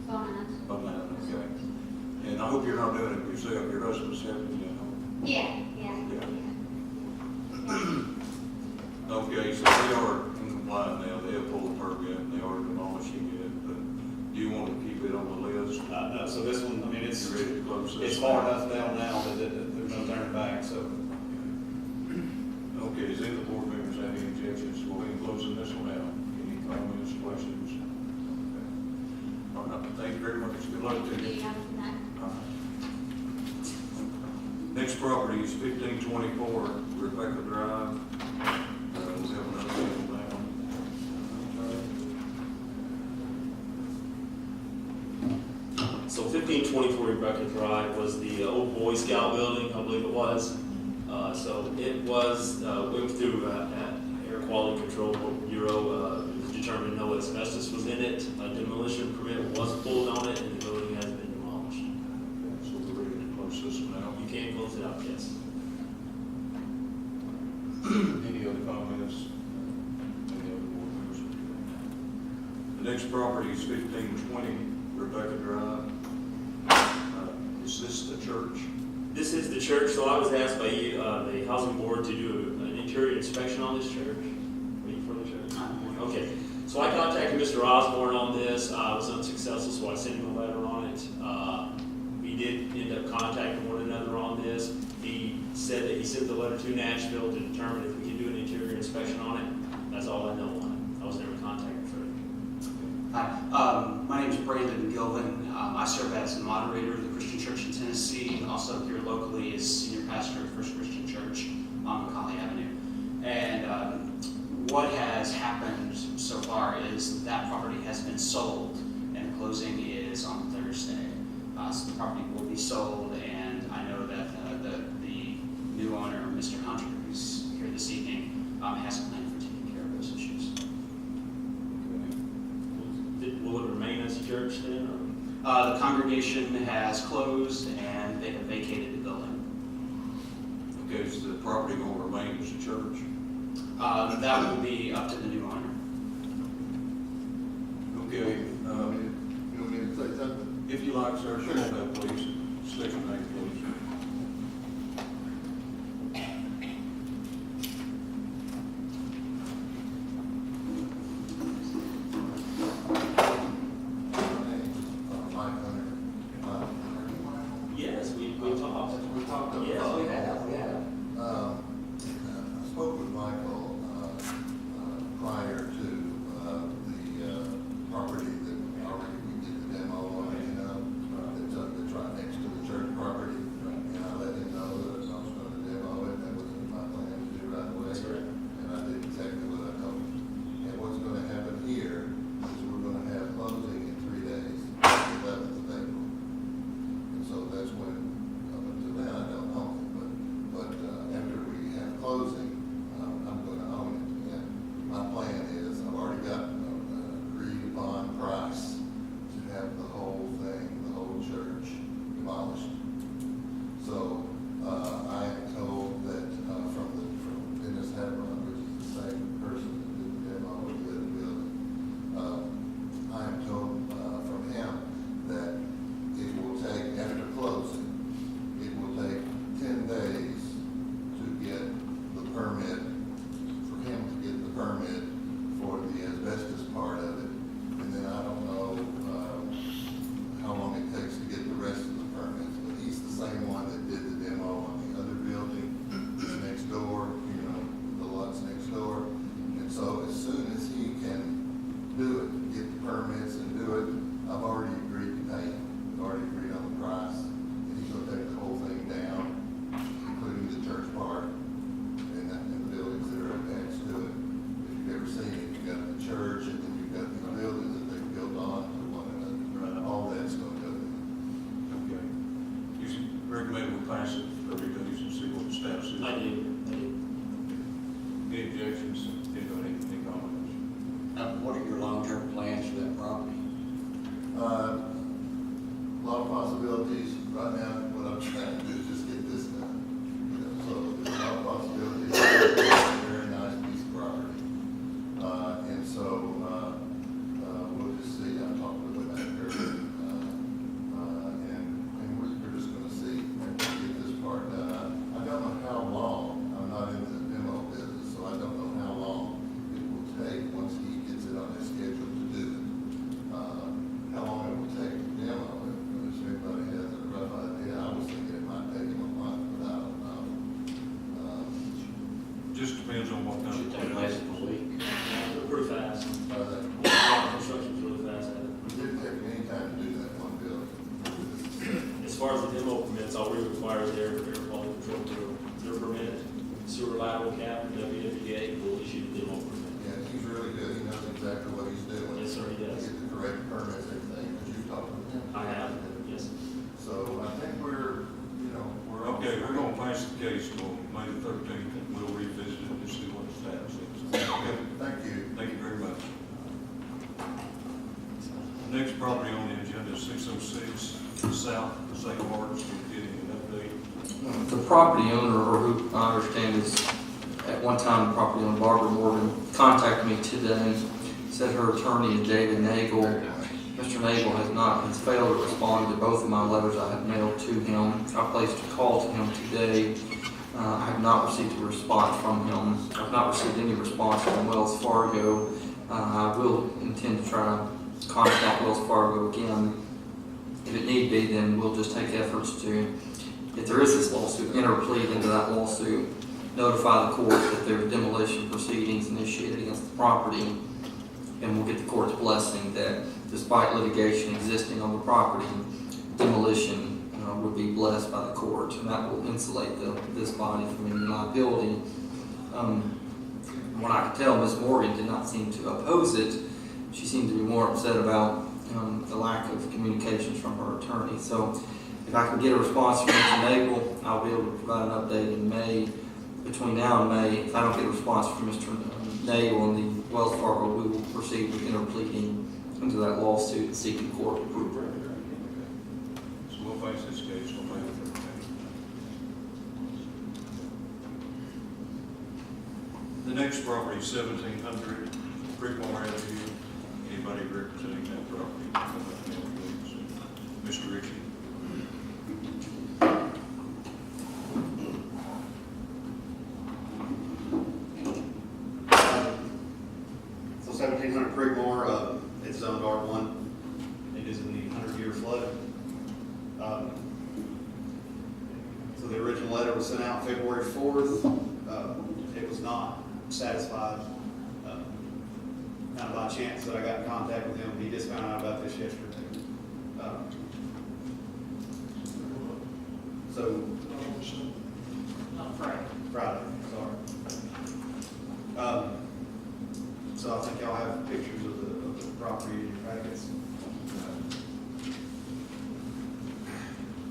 [SPEAKER 13] Bonan.
[SPEAKER 1] okay. And I hope you're not doing it yourself, your husband's helping you, I hope.
[SPEAKER 13] Yeah, yeah.
[SPEAKER 1] Okay, so they are in compliance now, they have pulled the permit, and they are demolishing it, but do you want to keep it on the list?
[SPEAKER 4] No, so this one, I mean,
[SPEAKER 1] You ready to close this?
[SPEAKER 4] it's far enough down now that there's no turning back, so.
[SPEAKER 1] Okay, is any of the board members have any objections? We'll be closing this one out. Any comments, questions? Okay. All right, thank you very much. Good luck to
[SPEAKER 13] Do
[SPEAKER 1] you.
[SPEAKER 13] you have that?
[SPEAKER 1] All right. Next property is 1524 Rebecca Drive. We have another one down.
[SPEAKER 7] So 1524 Rebecca Drive was the old Boy Scout building, I believe it was. So it was, went through Air Quality Control Bureau, it was determined no asbestos was in it. A demolition permit was pulled on it, and the building has been demolished.
[SPEAKER 1] Okay, so we're ready to close this one out.
[SPEAKER 7] You can close it out, yes.
[SPEAKER 1] Any other comments? Any other board members? The next property is 1520 Rebecca Drive. Is this the church?
[SPEAKER 7] This is the church, so I was asked by the housing board to do an interior inspection on this church. Waiting for the church? Okay, so I contacted Mr. Osborne on this. I was unsuccessful, so I sent him a letter on it. We did end up contacting one another on this. He said that he sent the letter to Nashville to determine if we can do an interior inspection on it. That's all I know on it. I was never contacted further.
[SPEAKER 14] Hi, my name is Brandon Gilvin. I serve as the moderator of the Christian Church in Tennessee, also here locally as senior pastor of First Christian Church on Macaulay Avenue. And what has happened so far is that property has been sold, and the closing is on Thursday. So the property will be sold, and I know that the new owner, Mr. Hunter, who's here this evening, has a plan for taking care of those issues.
[SPEAKER 7] Will it remain as a church then? Or?
[SPEAKER 14] The congregation has closed and they have vacated the building.
[SPEAKER 1] Okay, is the property going to remain as a church?
[SPEAKER 14] That will be up to the new owner.
[SPEAKER 1] Okay,
[SPEAKER 2] You want me to say something?
[SPEAKER 1] if you like, sir, show that, please. State your name, please.
[SPEAKER 7] Yes, we talked.
[SPEAKER 2] We talked about.
[SPEAKER 7] Yes, we have.
[SPEAKER 2] I spoke with Michael prior to the property that already we did the demo on, that took so, we'll just see, I'll talk with the banker, and we're just gonna see, and get this part done. I don't know how long, I'm not in the demo business, so I don't know how long it will take once he gets it on his schedule to do it. How long it will take to demo, if anybody has a rough idea, I was thinking it might take him a month, but I don't know.
[SPEAKER 1] Just depends on what kind
[SPEAKER 5] Should
[SPEAKER 1] of.
[SPEAKER 5] take less than a week.
[SPEAKER 7] They're pretty fast.
[SPEAKER 2] Uh,
[SPEAKER 7] Construction's really fast at it.
[SPEAKER 2] It didn't take me any time to do that one building.
[SPEAKER 7] As far as the demo permits, all we require is their quality control bureau. Their permit, sewer lateral cap, and WWDA will issue the demo permit.
[SPEAKER 2] Yeah, he's really good, he knows exactly what he's doing.
[SPEAKER 7] Yes, sir, he does.
[SPEAKER 2] Get the correct permits, everything, because you've talked with him.
[SPEAKER 7] I have, yes.
[SPEAKER 2] So I think we're, you know, we're.
[SPEAKER 1] Okay, we're gonna pass the case till May the 13th, and we'll revisit it and see what the status is. Okay,
[SPEAKER 2] Thank you.
[SPEAKER 1] thank you very much. Next property on the agenda is 606 South St. Mark's. We're getting an update.
[SPEAKER 11] The property owner, or who I understand is at one time the property owner, Barbara Morgan, contacted me today, said her attorney is David Nagel. Mr. Nagel has failed to respond to both of my letters I have mailed to him. I placed a call to him today. I have not received a response from him. I've not received any response from Wells Fargo. I will intend to try to contact Wells Fargo again. If it need be, then we'll just take efforts to, if there is this lawsuit, interplead into that lawsuit, notify the court that there are demolition proceedings initiated against the property, and we'll get the court's blessing that despite litigation existing on the property, demolition would be blessed by the court, and that will insulate this body from any liability. What I could tell, Ms. Morgan did not seem to oppose it. She seemed to be more upset about the lack of communications from her attorney. So if I can get a response from Mr. Nagel, I'll be able to provide an update in May. Between now and May, if I don't get a response from Mr. Nagel and the Wells Fargo, we will proceed with interpleading into that lawsuit and seeking court approval.
[SPEAKER 1] So we'll face this case on May the 13th. The next property is 1700 Creekmore Avenue. Anybody representing that property? Mr. Ritchie.
[SPEAKER 4] So 1700 Creekmore, it's zoned R1. It is in the 100-year flood. So the original letter was sent out February 4th. It was not satisfied. Kind of by chance that I got in contact with him. He just found out about this yesterday. So, Friday, sorry. So I think y'all have pictures of the property in your packets.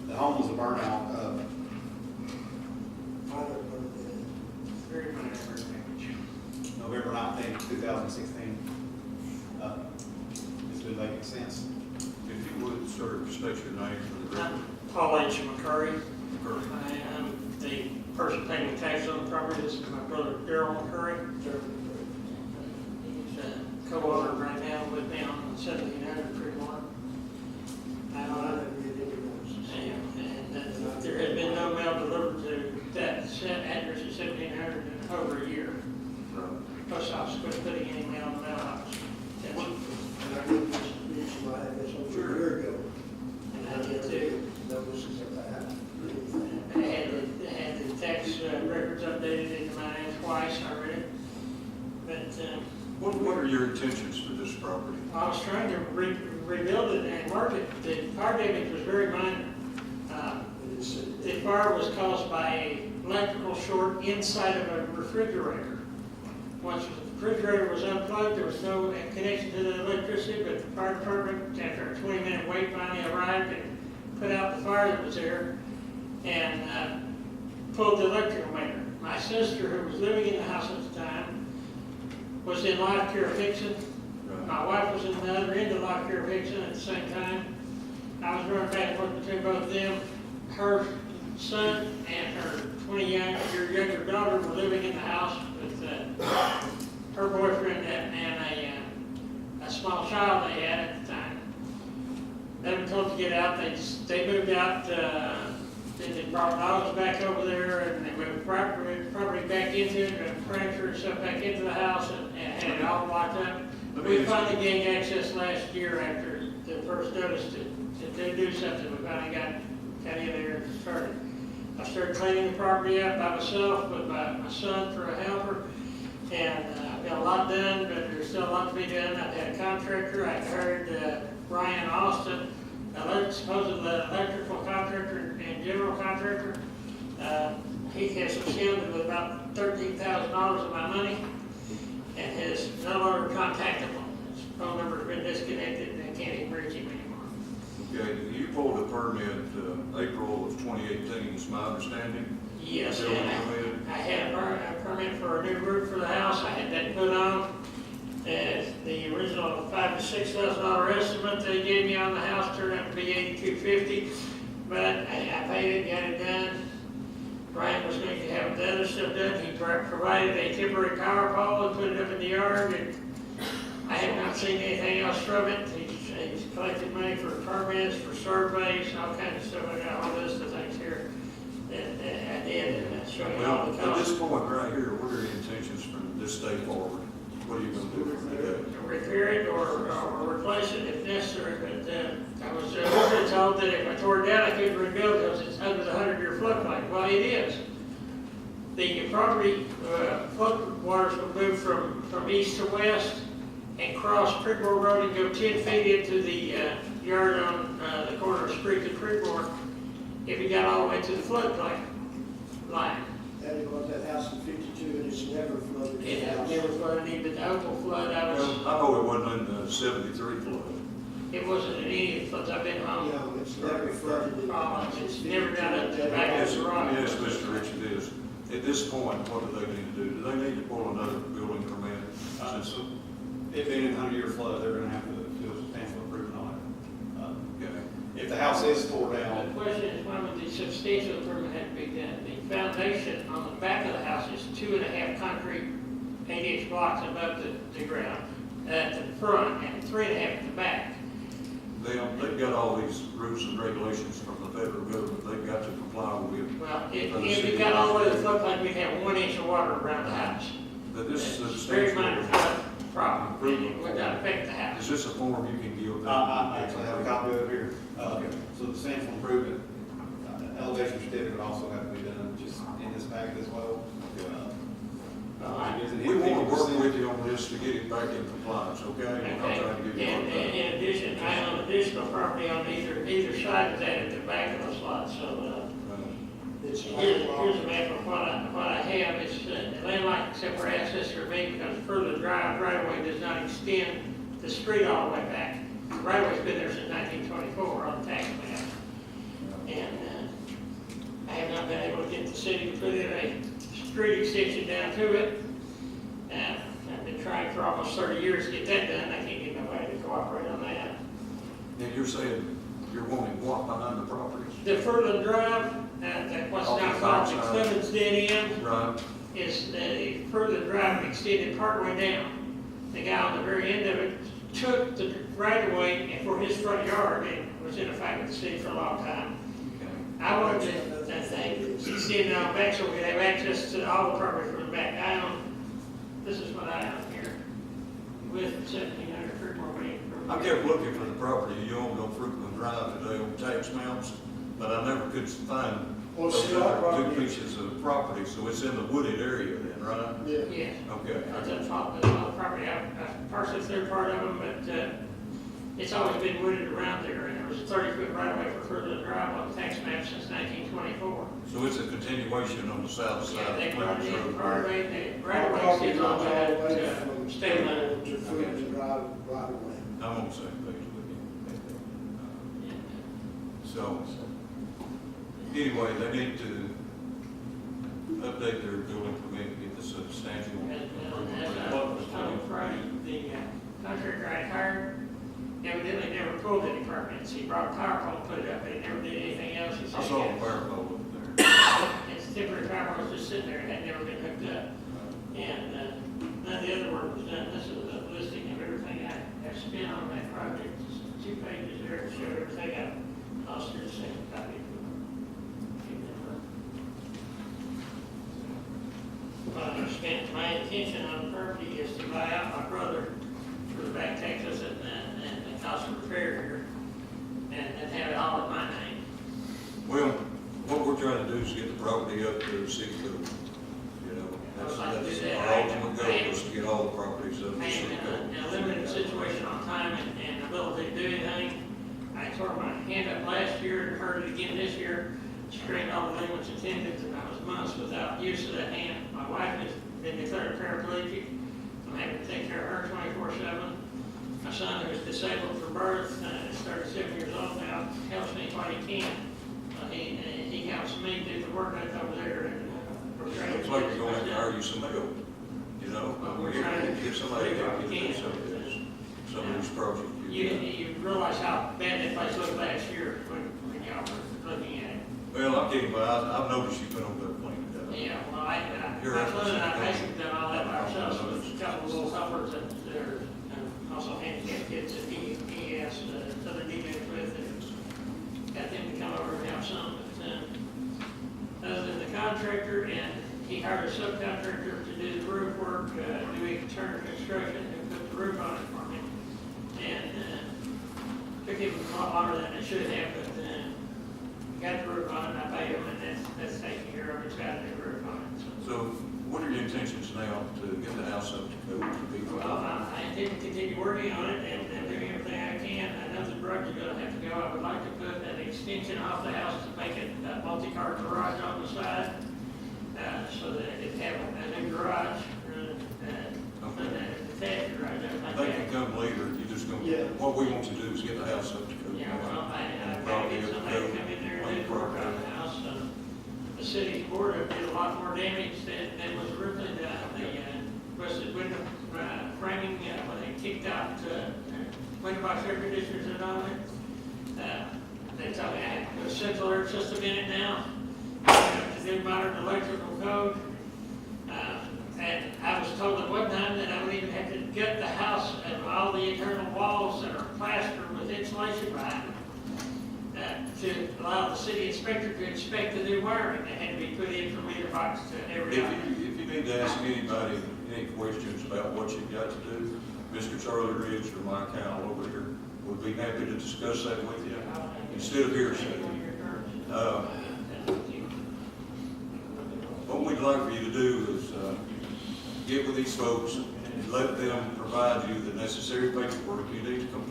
[SPEAKER 4] The home was a burnout. November 19th, 2016. It's been making sense.
[SPEAKER 1] If you would, sir, state your name for the record.
[SPEAKER 15] Paul H. McCurry.
[SPEAKER 1] McCurry.
[SPEAKER 15] I am the person paying the taxes on the property. This is my brother Darrell McCurry. He's a co-owner right now with me on 1700 Creekmore. And there has been no mail delivered to that address of 1700 in over a year. Post office quit putting any mail in the mailbox.
[SPEAKER 10] And I did this over a year ago.
[SPEAKER 15] And I did too.
[SPEAKER 10] Notices of that.
[SPEAKER 15] I had the tax records updated into my name twice already. But
[SPEAKER 1] What are your intentions for this property?
[SPEAKER 15] I was trying to rebuild it and market. The fire damage was very minor. The fire was caused by an electrical short inside of a refrigerator. Once the refrigerator was unplugged, there was no connection to the electricity, but the fire department, after a 20-minute wait, finally arrived and put out the fire that was there and pulled the electrical meter. My sister, who was living in the house at the time, was in life care fixing. My wife was in the other end of life care fixing at the same time. I was running back and forth between both of them. Her son and her 20-year younger daughter were living in the house with her boyfriend and a small child they had at the time. They were told to get out, they moved out, they brought dogs back over there, and they moved property back into it, and furniture and stuff back into the house, and had it all locked up. We finally gained access last year after the first notice to do something. We finally got in there and started. I started cleaning the property up by myself with my son for a helper, and I've got a lot done, but there's still a lot to be done. I've had a contractor. I hired Brian Austin, supposedly an electrical contractor and general contractor. He has scammed with about $13,000 of my money and has no longer contactable. His phone number's been disconnected and I can't even reach him anymore.
[SPEAKER 1] Okay, you pulled a permit April of 2018, is my understanding?
[SPEAKER 15] Yes,
[SPEAKER 1] Building
[SPEAKER 15] and
[SPEAKER 1] permit?
[SPEAKER 15] I had a permit for a new roof for the house. I had that put on. The original $5,000 to $6,000 estimate they gave me on the house turned out to be $8,250, but I paid it, got it done. Brian was going to have the other stuff done. He provided a temporary power pole and put it up in the yard, and I have not seen anything else from it. He's collected money for permits, for surveys, all kinds of stuff. I got a whole list of things here that I did, and that's showing all the
[SPEAKER 1] Well, at
[SPEAKER 15] costs.
[SPEAKER 1] this point right here, what are your intentions from this day forward? What are you going to do from today?
[SPEAKER 15] Repair it or replace it if necessary, but I was also told that if I tore it down, I couldn't rebuild it because it's under the 100-year floodplain. Well, it is. The property flood waters will move from east to west and cross Creekmore Road and go 10 feet into the yard on the corner of Spruce and Creekmore if you got all the way to the floodplain line.
[SPEAKER 10] That was that house in 52, and it's never flooded.
[SPEAKER 15] It has never flooded, even the Opal flood,
[SPEAKER 1] Well, I know it wasn't in the 73 flood.
[SPEAKER 15] it wasn't in any of the floods I've been on.
[SPEAKER 10] No, it's never flooded.
[SPEAKER 15] It's never got up to the back of the rock.
[SPEAKER 1] Yes, Mr. Richard, it is. At this point, what do they need to do? Do they need to pull another building permit? Since,
[SPEAKER 4] If being in a 100-year flood, they're gonna have to do a substantial improvement on it.
[SPEAKER 1] okay.
[SPEAKER 4] If the house is tore
[SPEAKER 15] The
[SPEAKER 4] down,
[SPEAKER 15] question is, when would the substantial improvement have to be done? The foundation on the back of the house is 2.5 concrete 8-inch blocks above the ground at the front and 3.5 at the back.
[SPEAKER 1] They've got all these rules and regulations from the federal government they've got to comply with.
[SPEAKER 15] Well, if we got all the way to the floodplain, we'd have 1 inch of water around the house.
[SPEAKER 1] But this is a
[SPEAKER 15] It's very minor
[SPEAKER 1] substantial.
[SPEAKER 15] flood problem. It would not affect the
[SPEAKER 1] Is
[SPEAKER 15] house.
[SPEAKER 1] this a form you can give them?
[SPEAKER 4] I actually have a copy of it here. So the substantial improvement, elevation certificate also have to be done just in this packet as well.
[SPEAKER 1] We want to work with you on this to get it back in compliance, okay? And I'll try to give you
[SPEAKER 15] And
[SPEAKER 1] all
[SPEAKER 15] in addition, I own additional property on either side of that at the back of the slot, so, here's a map of what I have. It's landlocked except for access for me because further drive right-of-way does not extend the street all the way back. Right-of-way's been there since 1924 on the tax map. And I have not been able to get the city to put in a street extension down to it. I've been trying for almost 30 years to get that done. I can't get nobody to cooperate on that.
[SPEAKER 1] And you're saying you're wanting what behind the property?
[SPEAKER 15] The further drive, what's
[SPEAKER 1] Off the
[SPEAKER 15] now called the
[SPEAKER 1] backside.
[SPEAKER 15] Clemens Dead End,
[SPEAKER 1] Right.
[SPEAKER 15] is the further drive extended partway down. The guy on the very end of it took the right of way for his front yard and was in effect with the city for a long time. I wanted that thing extended on back so we could have access to all the property from the back. This is what I own here with 1,700 Creekmore Lane.
[SPEAKER 1] I kept looking for the property you owned on Fruitland Drive today on tax maps, but I never could find
[SPEAKER 10] Well,
[SPEAKER 1] those
[SPEAKER 10] see, our
[SPEAKER 1] other two
[SPEAKER 10] property-
[SPEAKER 1] pieces of property, so it's in the wooded area then, right?
[SPEAKER 10] Yeah.
[SPEAKER 15] Yes.
[SPEAKER 1] Okay.
[SPEAKER 15] That's a top of the property. I partially third part of them, but it's always been wooded around there. And there was a 30-foot right of way for further drive on the tax map since 1924.
[SPEAKER 1] So it's a continuation on the south
[SPEAKER 15] Yeah,
[SPEAKER 1] side
[SPEAKER 15] they
[SPEAKER 1] of
[SPEAKER 15] brought
[SPEAKER 1] Clemens
[SPEAKER 15] in
[SPEAKER 1] Road.
[SPEAKER 15] part of it, the right
[SPEAKER 10] Our
[SPEAKER 15] of way
[SPEAKER 10] property
[SPEAKER 15] extends all
[SPEAKER 10] runs
[SPEAKER 15] the
[SPEAKER 10] all the
[SPEAKER 15] way
[SPEAKER 10] way
[SPEAKER 15] to
[SPEAKER 10] from
[SPEAKER 15] state line.
[SPEAKER 10] to Fruitland Drive right away.
[SPEAKER 1] I'm on the same page with you. So, anyway, they need to update their building permit to get the substantial
[SPEAKER 15] And
[SPEAKER 1] improvement.
[SPEAKER 15] as I was told Friday, the contractor I hired evidently never pulled any permits. He brought a power pole and put it up, but he never did anything else. He said
[SPEAKER 1] I
[SPEAKER 15] he
[SPEAKER 1] saw
[SPEAKER 15] had-
[SPEAKER 1] the fire pole up there.
[SPEAKER 15] It's temporary power pole was just sitting there, it had never been hooked up. And none of the other work was done. This is a listing of everything I have spent lost your second copy. My intention on the property is to buy out my brother for the back taxes and the cost of repair here, and have it all in my name.
[SPEAKER 1] Well, what we're trying to do is get the property up to the city code. You know, that's our ultimate goal is to get all the properties up to the city code.
[SPEAKER 15] In a limited situation on time and ability to do anything, I tore my hand up last year and hurt it again this year, strained all the ligaments and tendons, and I was months without use of that hand. My wife has been declared paraplegic. I'm having to take care of her 24/7. My son, who's disabled from birth, is 37 years old now, helps me what he can. He helps me do the work that's over there.
[SPEAKER 1] Looks like you're going to have to hire you some help, you know?
[SPEAKER 15] But we're trying to
[SPEAKER 1] get somebody to help you
[SPEAKER 15] do
[SPEAKER 1] do
[SPEAKER 15] what
[SPEAKER 1] some of
[SPEAKER 15] we
[SPEAKER 1] this, some of these projects.
[SPEAKER 15] You realize how bad that place looked last year when y'all were looking at it.
[SPEAKER 1] Well, I'm kidding, but I've noticed you've been over there cleaning it up.
[SPEAKER 15] Yeah, well, my
[SPEAKER 1] Your
[SPEAKER 15] son and I
[SPEAKER 1] efforts.
[SPEAKER 15] basically done all that by ourselves, with a couple of little helpers that are also handicapped kids that he asked other dealings with, and got them to come over and help some. But, other than the contractor, and he hired a subcontractor to do the roof work, doing turn construction, and put the roof on it for me. And took him a lot longer than it should have, but got the roof on it, and I paid him, and that's taken care of. It's got a new roof on it.
[SPEAKER 1] So what are your intentions now to get the house up to code to be?
[SPEAKER 15] Well, I intend to continue working on it and doing everything I can. I know the garage is gonna have to go. I would like to put an extension off the house to make it a multi-car garage on the side, so that it have a new garage, detached garage, everything like
[SPEAKER 1] They
[SPEAKER 15] that.
[SPEAKER 1] can come later, you just gonna,
[SPEAKER 15] Yeah.
[SPEAKER 1] what we want to do is get the house up to code.
[SPEAKER 15] Yeah, well, I've got to get somebody to come in there and do the work on the house. The city board did a lot more damage than was originally done. The busted window framing, when they kicked out window box air conditioners and all that. They told me I had a central air system in it now, to do modern electrical code. And I was told at one time that I would even have to gut the house and all the internal walls that are plastered with insulation behind them, to allow the city inspector to inspect the new wiring that had to be put in from meter box to every outlet.
[SPEAKER 1] If you need to ask anybody any questions about what you've got to do, Mr. Charlie Ridge or Mike Howell over here would be happy to discuss that with you instead of hearsay. What we'd like for you to do is get with these folks and let them provide you the necessary paperwork you need to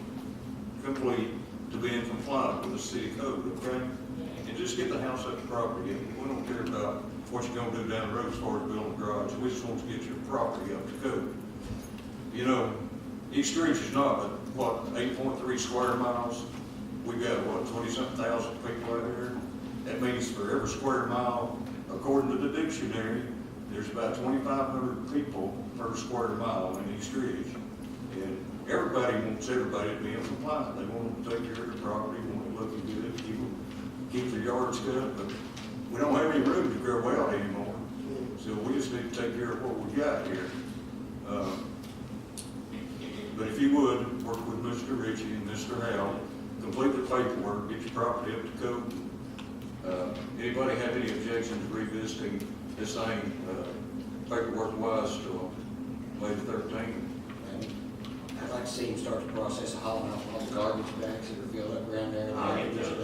[SPEAKER 1] complete to be in compliance with the city code, okay? And just get the house up to property. We don't care about what you're gonna do down the road as far as building a garage. We just want to get your property up to code. You know, East Ridge is not, but what, 8.3 square miles? We've got, what, 20-something thousand people out here? That means for every square mile, according to the dictionary, there's about 2,500 people per square mile in East Ridge. And everybody wants everybody to be in compliance. They want them to take care of their property, want it looking good, keep their yards cut, but we don't have any room to grow out anymore. So we just need to take care of what we've got here. But if you would, work with Mr. Ritchie and Mr. Howell, complete the paperwork, get your property up to code. Anybody have any objections to revisiting this thing, paperwork-wise, till May 13th?
[SPEAKER 5] I'd like to see him start the process of hauling off all the garbage bags that are filled up around there.
[SPEAKER 15] I'll get those.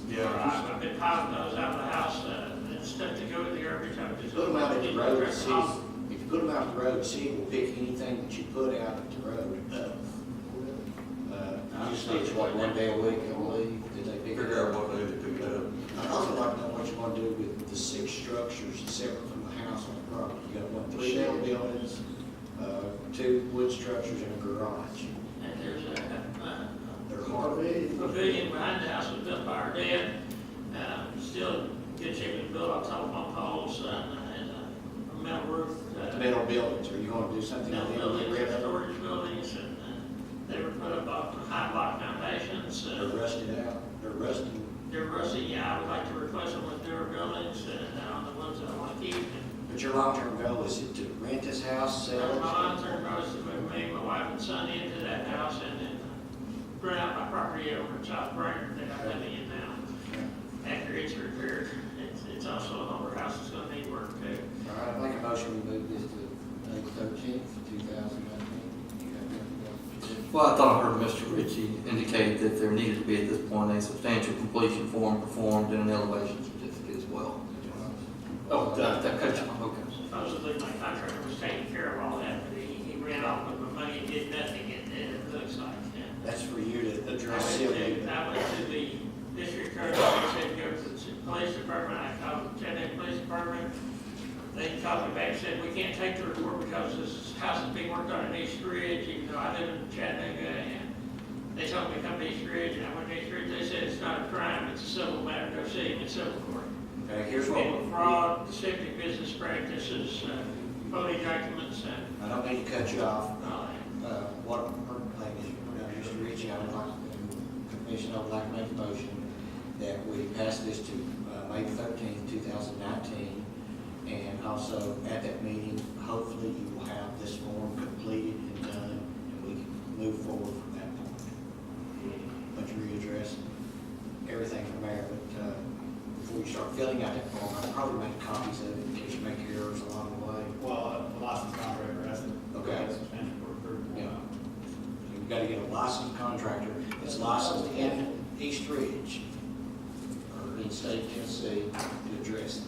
[SPEAKER 1] Yeah.
[SPEAKER 15] I've been piling those out of the house, and stuff to go with the garbage.
[SPEAKER 5] Put them out at the road, see, if you put them out at the road, see, we'll pick anything that you put out at the road up. You just ditch what, one day a week, I believe, did they pick it
[SPEAKER 1] Figure
[SPEAKER 5] up?
[SPEAKER 1] out what day they pick it up.
[SPEAKER 5] I'd also like to know what you want to do with the 6 structures separate from the house on the property. You got 3 metal buildings, 2 wood structures, and a garage.
[SPEAKER 15] And there's
[SPEAKER 5] They're hard.
[SPEAKER 15] pavilion behind the house was built by our dad. Still good shape, it was built on telephone poles, and a metal roof.
[SPEAKER 5] The metal buildings, are you going to do something
[SPEAKER 15] Metal
[SPEAKER 5] with
[SPEAKER 15] buildings,
[SPEAKER 5] them?
[SPEAKER 15] storage buildings, and they were put up on high block foundations.
[SPEAKER 5] They're rusted out, they're rusting.
[SPEAKER 15] They're rusty, yeah, I would like to replace them with newer buildings, on the ones that I want to keep.
[SPEAKER 5] But your long-term goal, is it to rent this house, sell
[SPEAKER 15] My
[SPEAKER 5] it?
[SPEAKER 15] long-term goal is to move me, my wife and son into that house and then rent out my property property over in South Brainerd that I'm living in now. After it's repaired, it's also a lumber house that's gonna need work too.
[SPEAKER 5] All right, I make a motion to move this to May 13th, 2019.
[SPEAKER 11] Well, I thought I heard Mr. Ritchie indicate that there needed to be at this point a substantial completion form performed and an elevation certificate as well. Oh, that cut you off, okay.
[SPEAKER 15] Supposedly my contractor was taking care of all that, but he ran off with my money and did nothing, it looks like, yeah.
[SPEAKER 5] That's for you to
[SPEAKER 15] I
[SPEAKER 5] address
[SPEAKER 15] went
[SPEAKER 5] it.
[SPEAKER 15] to the district attorney, they said go to the police department, I called the Chattanooga Police Department. They called me back and said, we can't take the report because this house is being worked on in East Ridge, even though I live in Chattanooga, and they told me to come to East Ridge, and I went to East Ridge, they said it's not a crime, it's a civil matter, go see him in civil court.
[SPEAKER 5] Okay, here's what
[SPEAKER 15] And fraud, deceptive business practices, phony documents, and
[SPEAKER 5] I don't need to cut you off.
[SPEAKER 15] all that.
[SPEAKER 5] What, Mr. Ritchie, I would like, Commissioner, I would like to make a motion that we pass this to May 13th, 2019. And also, at that meeting, hopefully you will have this form completed and done, and we can move forward from that point. But you readdress everything from there, but before you start filling out that form, I'll probably make copies of it in case you make errors along the way.
[SPEAKER 4] Well, the licensed contractor has to.
[SPEAKER 5] Okay.
[SPEAKER 4] Substantial work approved.
[SPEAKER 5] Yeah. You've got to get a licensed contractor that's licensed in East Ridge or in the state of Tennessee to address this.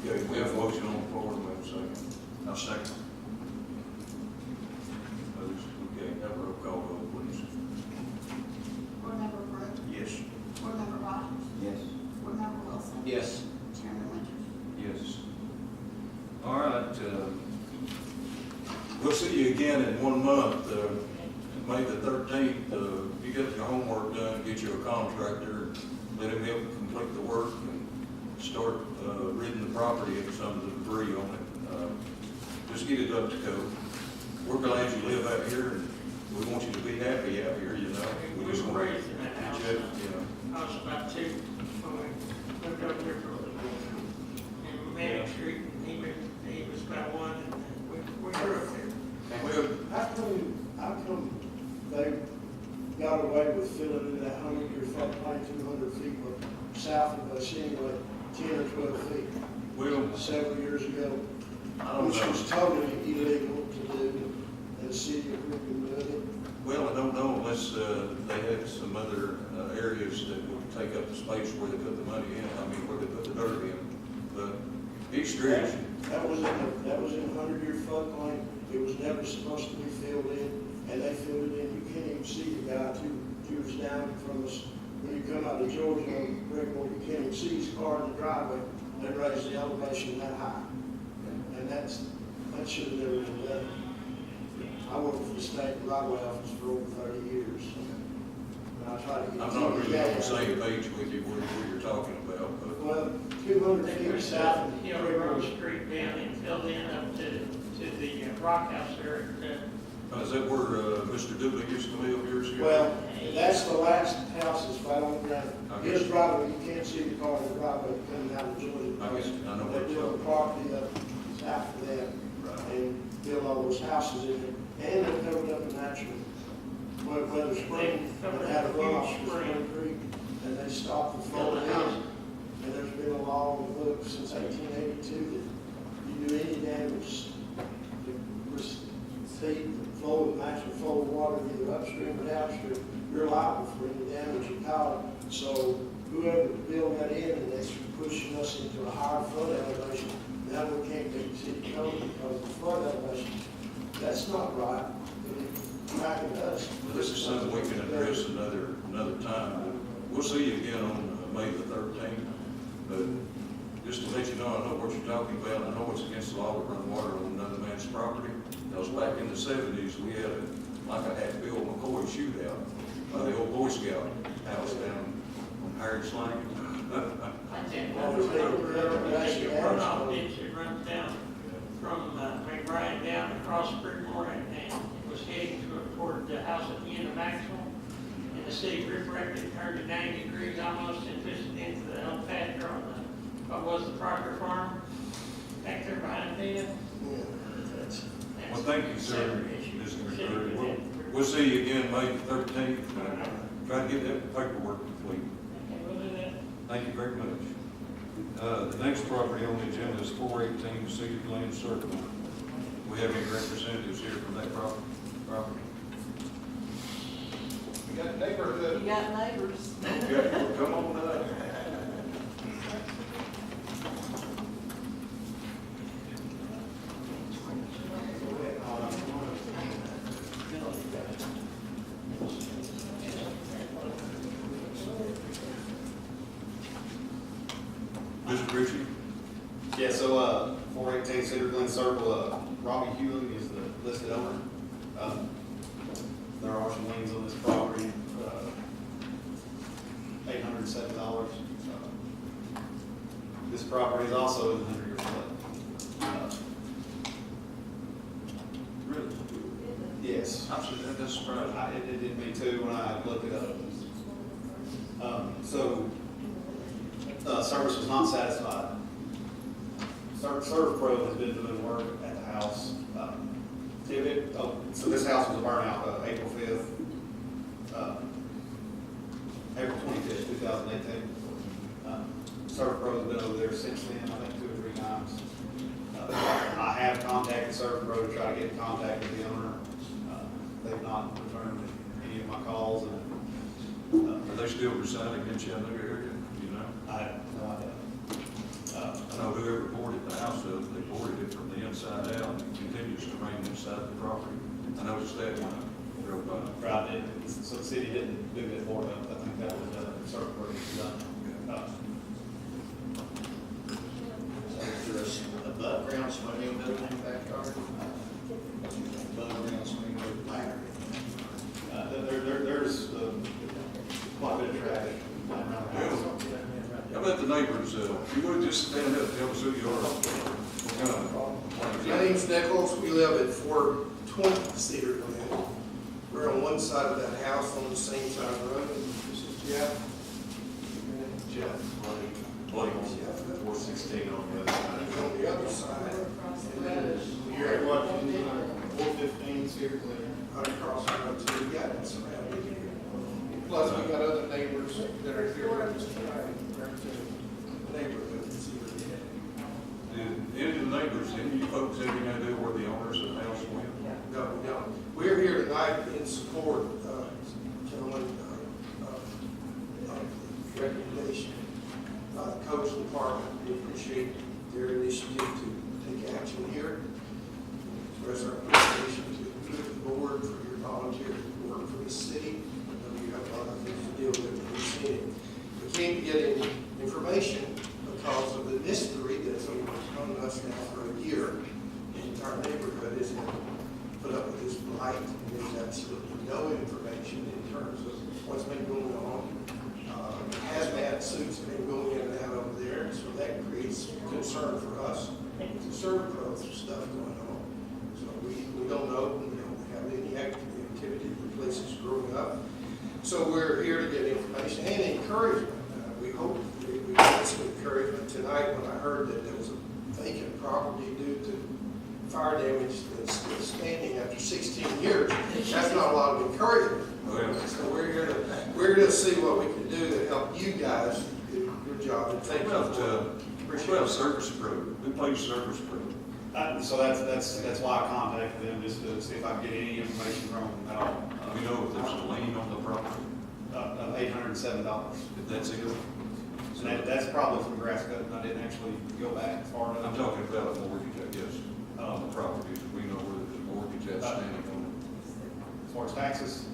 [SPEAKER 1] Okay, we have a motion on the floor, we have a second. I'll second. Okay, have a roll call vote, please.
[SPEAKER 6] Board Member Pruitt,
[SPEAKER 1] Yes.
[SPEAKER 6] Board Member Rogers,
[SPEAKER 5] Yes.
[SPEAKER 6] Board Member Wilson,
[SPEAKER 5] Yes.
[SPEAKER 6] Chairman Winters.
[SPEAKER 1] Yes. All right, we'll see you again in 1 month, May the 13th. You get your homework done, get you a contractor, let him help complete the work and start ridding the property of some of the debris on it. Just get it up to code. We're glad you live out here, and we want you to be happy out here, you know.
[SPEAKER 15] We
[SPEAKER 1] just
[SPEAKER 15] were
[SPEAKER 1] want
[SPEAKER 15] raised in that house.
[SPEAKER 1] you, you know.
[SPEAKER 15] I was about 2 when we moved over here for a little bit. And Manning Street, and he was about 1, and we grew up there.
[SPEAKER 1] Well,
[SPEAKER 16] How come they got away with filling in that 100-year floodplain 200 feet south of us anyway, 10 or 12 feet?
[SPEAKER 1] well,
[SPEAKER 16] Several years ago,
[SPEAKER 1] I don't
[SPEAKER 16] which
[SPEAKER 1] know.
[SPEAKER 16] was totally illegal to do, and the city of Ripley did it.
[SPEAKER 1] Well, I don't know unless they had some other areas that would take up the space where they put the money in, where they put the dirt in. But East Ridge,
[SPEAKER 16] That was in the 100-year floodplain. It was never supposed to be filled in, and they filled it in. You can't even see the guy 2 years down from us. When you come out of Georgia on Rickmore, you can't even see his car in the driveway. They raised the elevation that high. And that should have never been done. I worked for the state right-of-way office for over 30 years. And I tried to get.
[SPEAKER 1] I'm not really on the same page with you where you're talking about, but
[SPEAKER 16] Well, 200
[SPEAKER 15] They
[SPEAKER 16] feet
[SPEAKER 15] pushed
[SPEAKER 16] south
[SPEAKER 15] that
[SPEAKER 16] of
[SPEAKER 15] Hill Road Street down and filled in up to the rock house there.
[SPEAKER 1] is that where Mr. Dooley used to live years ago?
[SPEAKER 16] Well, that's the last house that's right on the ground.
[SPEAKER 1] I
[SPEAKER 16] His
[SPEAKER 1] guess-
[SPEAKER 16] driveway, you can't see the car in the driveway coming out of Georgia.
[SPEAKER 1] I guess I know what
[SPEAKER 16] They
[SPEAKER 1] you're
[SPEAKER 16] built a
[SPEAKER 1] talking
[SPEAKER 16] property up south of that
[SPEAKER 1] Right.
[SPEAKER 16] and built all those houses in it. And they covered up a natural weather spring
[SPEAKER 15] covered
[SPEAKER 16] that had a
[SPEAKER 15] up a huge
[SPEAKER 16] runoff from
[SPEAKER 15] spring.
[SPEAKER 16] Spring Creek. And they stopped the flow
[SPEAKER 15] Filled
[SPEAKER 16] of
[SPEAKER 15] the house.
[SPEAKER 16] it. And there's been a law in the book since 1882 that you do any damage to receive the flow of natural flow of water either upstream or downstream, you're liable for any damage you cause. So whoever built that in and that's pushing us into a higher flood elevation, now we can't get the city code because of the flood elevation. That's not right. It's backing us.
[SPEAKER 1] Well, this is something we can address another time. We'll see you again on May the 13th. But just to let you know, I know what you're talking about. I know it's against the law to run water on another man's property. Because back in the 70s, we had a Bill McCoy shootout by the old Boy Scout house down on Harris Lane.
[SPEAKER 15] Runoff ditch that runs down from McBride down across Brickmore and it was heading toward the house at the end of Maxwell. And the city rip-wrapped it, turned it 90 degrees almost and pushed it into the old pasture on what was the Proctor Farm back there behind them.
[SPEAKER 1] Well, thank you, sir, Mr. McCurry. We'll see you again May 13th. Try to get that paperwork complete.
[SPEAKER 15] Okay, we'll do that.
[SPEAKER 1] Thank you very much. The next property on the agenda is 418 Cedar Glen Circle. We have any representatives here from that property?
[SPEAKER 10] We got neighborhood.
[SPEAKER 6] You got neighbors.
[SPEAKER 1] Okay, well, come on up. Mr. Ritchie?
[SPEAKER 4] Yeah, so, 418 Cedar Glen Circle, Robbie Hewlett is the listed owner. There are some liens on this property, $807. This property is also in 100-year flood.
[SPEAKER 1] Really?
[SPEAKER 4] Yes.
[SPEAKER 1] That's surprising.
[SPEAKER 4] It did me too when I looked it up. Service was not satisfied. Serve Pro has been doing work at the house. So this house was a burnout April 5th, April 25th, 2018. Serve Pro has been over there since then, I think 2 or 3 times. I have contacted Serve Pro to try to get in contact with the owner. They've not returned any of my calls.
[SPEAKER 1] Are they still residing in Chattanooga area? Do you know?
[SPEAKER 4] I have no idea.
[SPEAKER 1] I know whoever boarded the house up, they boarded it from the inside out and it continues to rain inside the property. I noticed that when I drove by.
[SPEAKER 4] Right, so the city didn't do that for them. I think that was Serve Pro done.
[SPEAKER 5] There's above ground swimming building in the backyard. Above ground swimming building ladder.
[SPEAKER 4] There's quite a bit of traffic around the house.
[SPEAKER 1] How about the neighbors? You would just stand up and tell us who you are.
[SPEAKER 16] My name's Nichols. We live at 420 Cedar Glen. We're on one side of that house on the same side of the road. This is Jeff.
[SPEAKER 2] Jeff,
[SPEAKER 16] Blake.
[SPEAKER 2] 416 on the other side.
[SPEAKER 16] He's on the other side. And then you're watching 415 Cedar Glen. Right across the road, so we got it surrounded here. Plus, we got other neighbors that are here with us tonight, representing the neighborhood in Cedar Glen.
[SPEAKER 1] Did any of the neighbors, any of you folks have any idea where the owners of the house went?
[SPEAKER 16] No. We're here tonight in support of gentlemen, recommendation by the Coast Department. We appreciate their initiative to take action here. Express our appreciation to the board for your volunteer work for the city. I know you have a lot of things to deal with in the city. We can't get any information because of the mystery that's overcome us now for a year. The entire neighborhood is put up with this blight, and there's absolutely no information in terms of what's been going on. Hazmat suits have been going in and out over there, so that creates concern for us. Concern for stuff going on. So we don't know, we don't have any activity in places growing up. So we're here to get information and encouragement. We hope we get some encouragement tonight when I heard that there was a vacant property due to fire damage that's still standing after 16 years. That's not a lot of encouragement. So we're here to see what we can do to help you guys do your job. And thank you.
[SPEAKER 1] What about Service Pro? Who pays Service Pro?
[SPEAKER 4] So that's why I contacted them, just to see if I could get any information from them at all.
[SPEAKER 1] You know if there's a lien on the property?
[SPEAKER 4] Of $807.
[SPEAKER 1] If that's it?
[SPEAKER 4] And that's probably from grass cutting. I didn't actually go back far enough.
[SPEAKER 1] I'm talking about a mortgage, I guess, on the property. We know where there's a mortgage outstanding on it.
[SPEAKER 4] As far as taxes?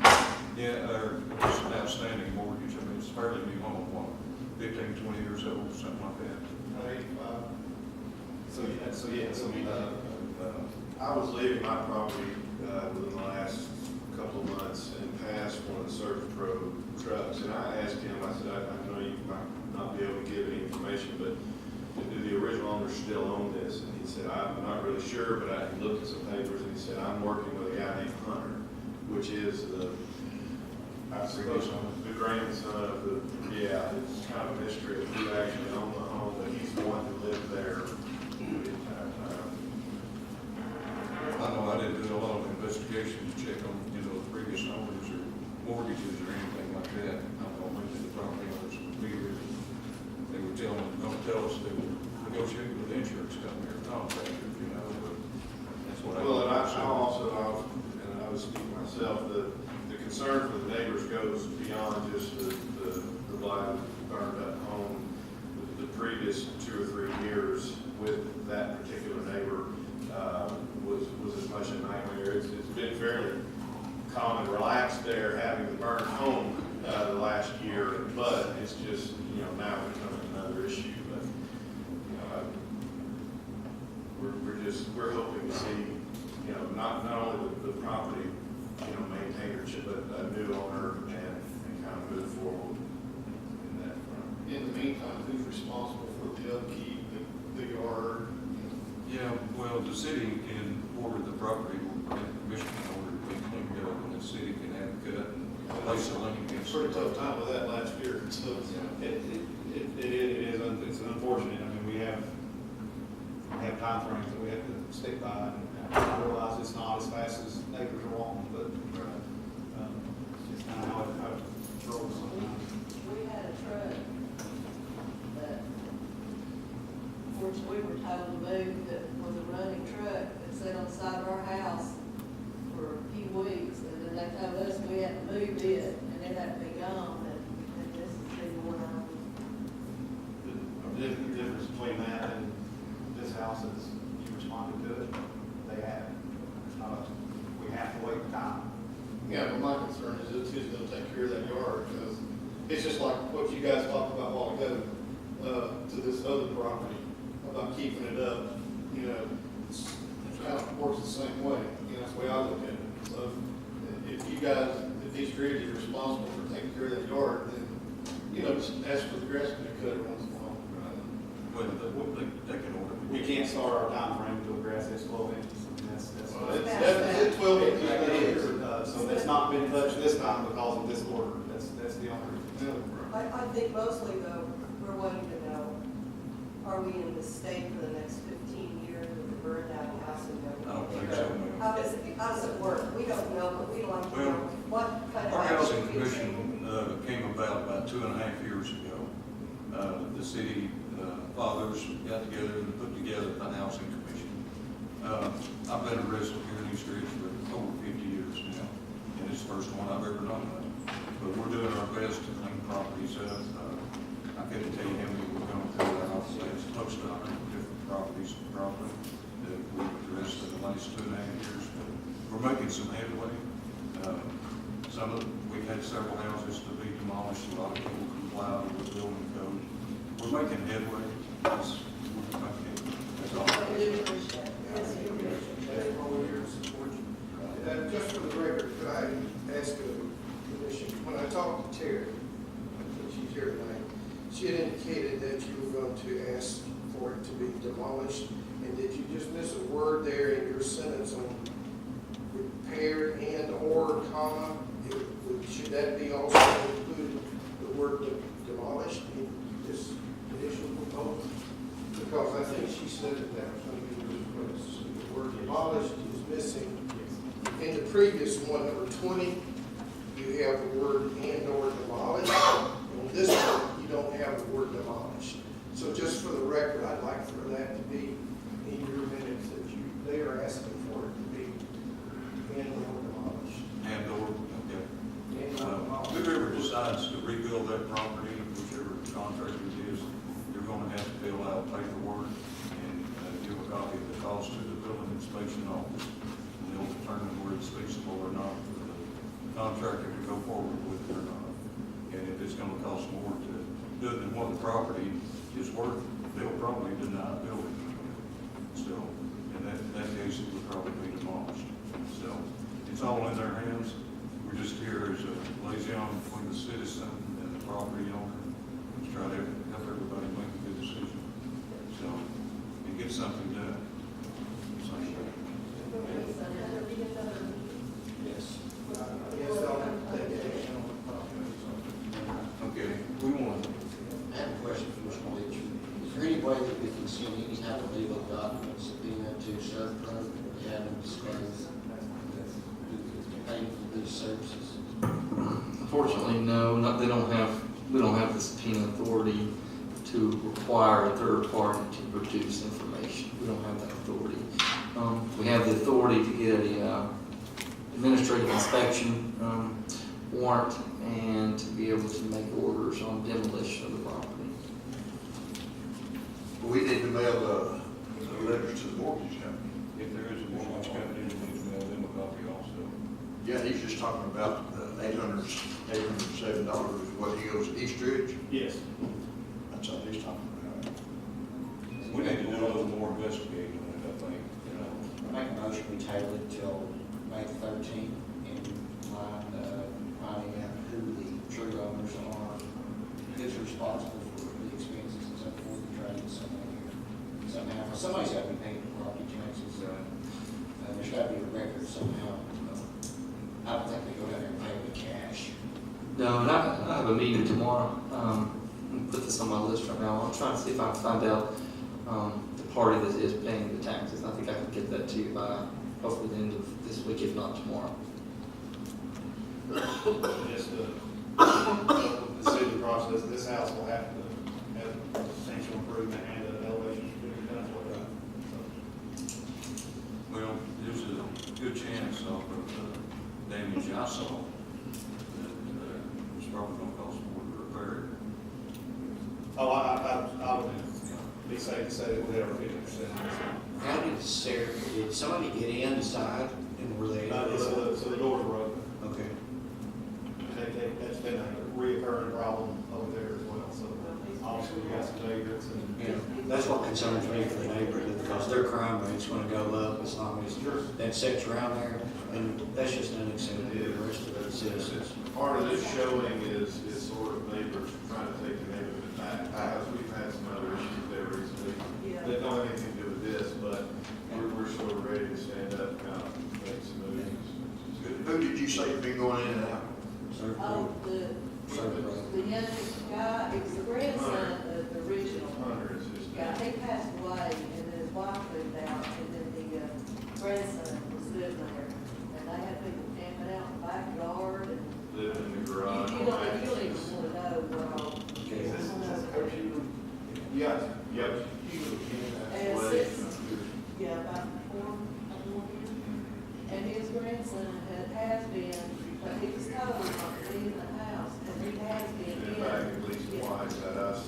[SPEAKER 1] Yeah, or just an outstanding mortgage. I mean, it's fairly new home, what, 15, 20 years old, something like that.
[SPEAKER 2] I was leaving my property within the last couple of months and passed one of the Service Pro trucks, and I asked him, I said, I know you might not be able to give any information, but do the original owners still own this? And he said, I'm not really sure, but I looked at some papers, and he said, I'm working with a guy named Hunter, which is I suppose the grandson of it's kind of a mystery of who actually owned the home, but he's the one who lived there the entire time.
[SPEAKER 1] I know I didn't do a lot of investigation to check on, the previous tell us they were negotiating with the insurance company or contractor, you know, but that's what I.
[SPEAKER 17] Well, and I also, and I was speaking myself, the concern for the neighbors goes beyond just the blight burned up home. The previous 2 or 3 years with that particular neighbor was as much a nightmare. It's been fairly calm and relaxed there, having the burned home the last year, but it's just, you know, now becoming another issue. But, you know, we're hoping to see, you know, not only the property, you know, maintainer, but a new owner and kind of move forward in that front.
[SPEAKER 18] In the meantime, who's responsible for the upkeep, the yard?
[SPEAKER 1] Yeah, well, the city can order the property, Michigan order it, cleaned up, and the city can have it cut and place a lien against.
[SPEAKER 17] Pretty tough time with that last year, so it's unfortunate. I mean, we have timeframes that we have to stick by, and I realize it's not as fast as neighbors are wanting, but it's kind of how it rolls sometimes.
[SPEAKER 19] We had a truck that, of course, we were told to move, that was a running truck that sat on the side of our house for a few weeks, and then they told us we had to move it, and it had to be gone, and this is been going on.
[SPEAKER 4] The difference between that and this house is you responded to it, they have. We have to wait time.
[SPEAKER 18] Yeah, but my concern is who's gonna take care of that yard, because it's just like what you guys talked about a while ago, to this other property, about keeping it up, you know, it kind of works the same way, you know, that's the way I look at it. So if you guys, if these crews are responsible for taking care of that yard, then, you know, just ask for the grass to be cut every once in a while.
[SPEAKER 1] Well, they can order it.
[SPEAKER 4] We can't start our timeframe until the grass is 12 inches. I mean,
[SPEAKER 18] It's definitely 12 inches.
[SPEAKER 4] It is, so that's not been touched this time because of this order. That's the only reason.
[SPEAKER 19] I think mostly though, we're wanting to know, are we in this state for the next 15 years with the burned out house and everything?
[SPEAKER 1] I don't think so, ma'am.
[SPEAKER 19] How does it work? We don't know, but we'd like to know what kind of.
[SPEAKER 1] Our housing
[SPEAKER 19] action we
[SPEAKER 1] commission
[SPEAKER 19] take.
[SPEAKER 1] came about 2.5 years ago. The city fathers got together and put together a housing commission. I've been a resident here in East Ridge for over 50 years now, and it's the first one I've ever known of. But we're doing our best to clean properties up. I couldn't tell you how many we're going through. I'll say it's close to 100 different properties probably that we've addressed in the last 2.5 years. But we're making some headway. We've had several houses to be demolished. A lot of people comply with the building code. We're making headway. That's all.
[SPEAKER 16] Just for the record, could I ask a commission, when I talked to Terry, when she's here tonight, she had indicated that you were going to ask for it to be demolished, and did you just miss a word there in your sentence on repaired and or comma? Should that be also included, the word demolished in this initial proposal? Because I think she said that was going to be the request. The word demolished is missing. In the previous one, number 20, you have the word and or demolished. On this one, you don't have the word demolished. So just for the record, I'd like for that to be in your minutes that they are asking for it to be and or demolished.
[SPEAKER 1] And or, okay.
[SPEAKER 16] And or demolished.
[SPEAKER 1] Whoever decides to rebuild that property, whichever contractor it is, you're going to have to fill out paperwork and give a copy of the cost to the building inspection office. And they'll determine whether it's feasible or not for the contractor to go forward with it or not. And if it's going to cost more to do it than what the property is worth, they'll probably deny building. So, in that case, it would probably be demolished. So, it's all in their hands. We're just here as a liaison between the citizen and the property owner to try to help everybody make a good decision. So, and get something done.
[SPEAKER 16] Yes. Yes, I'll take action on the property.
[SPEAKER 1] Okay, we want.
[SPEAKER 5] I have a question for Mr. Leach. Is there any way that we can send any type of legal documents subpoena to Sheriff Pro that we haven't disclosed? Paying for these services?
[SPEAKER 11] Unfortunately, no, we don't have the subpoena authority. to require a third party to produce information. We don't have that authority. We have the authority to get a administrative inspection warrant and to be able to make orders on demolition of the property.
[SPEAKER 10] We need to mail the letters to the mortgage company.
[SPEAKER 1] If there is a mortgage company, we need to mail them a copy also.
[SPEAKER 10] Yeah, he's just talking about the $807 is what he owes Eastridge.
[SPEAKER 4] Yes.
[SPEAKER 10] That's all he's talking about.
[SPEAKER 1] We need to do a little more investigating on it, I think, you know.
[SPEAKER 5] I make a motion, we table it till May 13th and finding out who the true owners are, who's responsible for the expenses and so forth, the trade somehow. Somebody's got to be paying the property taxes. There's got to be a record somehow. I don't think they go down there and pay with cash.
[SPEAKER 11] No, and I have a meeting tomorrow. Put this on my list right now. I'm trying to see if I can find out the party that is paying the taxes. I think I can get that to you by hopefully the end of this week, if not tomorrow.
[SPEAKER 18] Just the city process, this house will have to have substantial improvement and an elevation certificate done for that.
[SPEAKER 1] Well, there's a good chance of damage I saw that it's probably going to cost more to repair it.
[SPEAKER 18] Oh, I would be safe to say that we have 50%.
[SPEAKER 5] How did somebody get inside and were they?
[SPEAKER 18] So the doors were open.
[SPEAKER 5] Okay.
[SPEAKER 18] That's been a reoccurring problem over there as well, so obviously we got some vagrants and.
[SPEAKER 5] Yeah, that's what concerns me for the neighborhood, because their crime rate's gonna go up as long as that sits around there, and that's just unacceptable to the rest of the citizens.
[SPEAKER 17] Part of this showing is sort of neighbors trying to take the neighborhood back, because we've had some other issues there recently that don't have anything to do with this, but we're sort of ready to stand up and kind of make some moves.
[SPEAKER 10] Who did you say has been going in and out?
[SPEAKER 19] Oh, the youngest guy, it's the grandson of the original
[SPEAKER 17] Hunter is his
[SPEAKER 19] guy.
[SPEAKER 17] name.
[SPEAKER 19] He passed away, and then his wife moved out, and then the grandson was living there. And they had people camping out in the backyard, and
[SPEAKER 17] Living in the garage.
[SPEAKER 19] you don't even want to know what all.
[SPEAKER 17] Yes, yep.
[SPEAKER 19] And since, yeah, about 4 years. And his grandson has been, but he was told not to leave the house, and he has been.
[SPEAKER 17] Been back at least twice at us.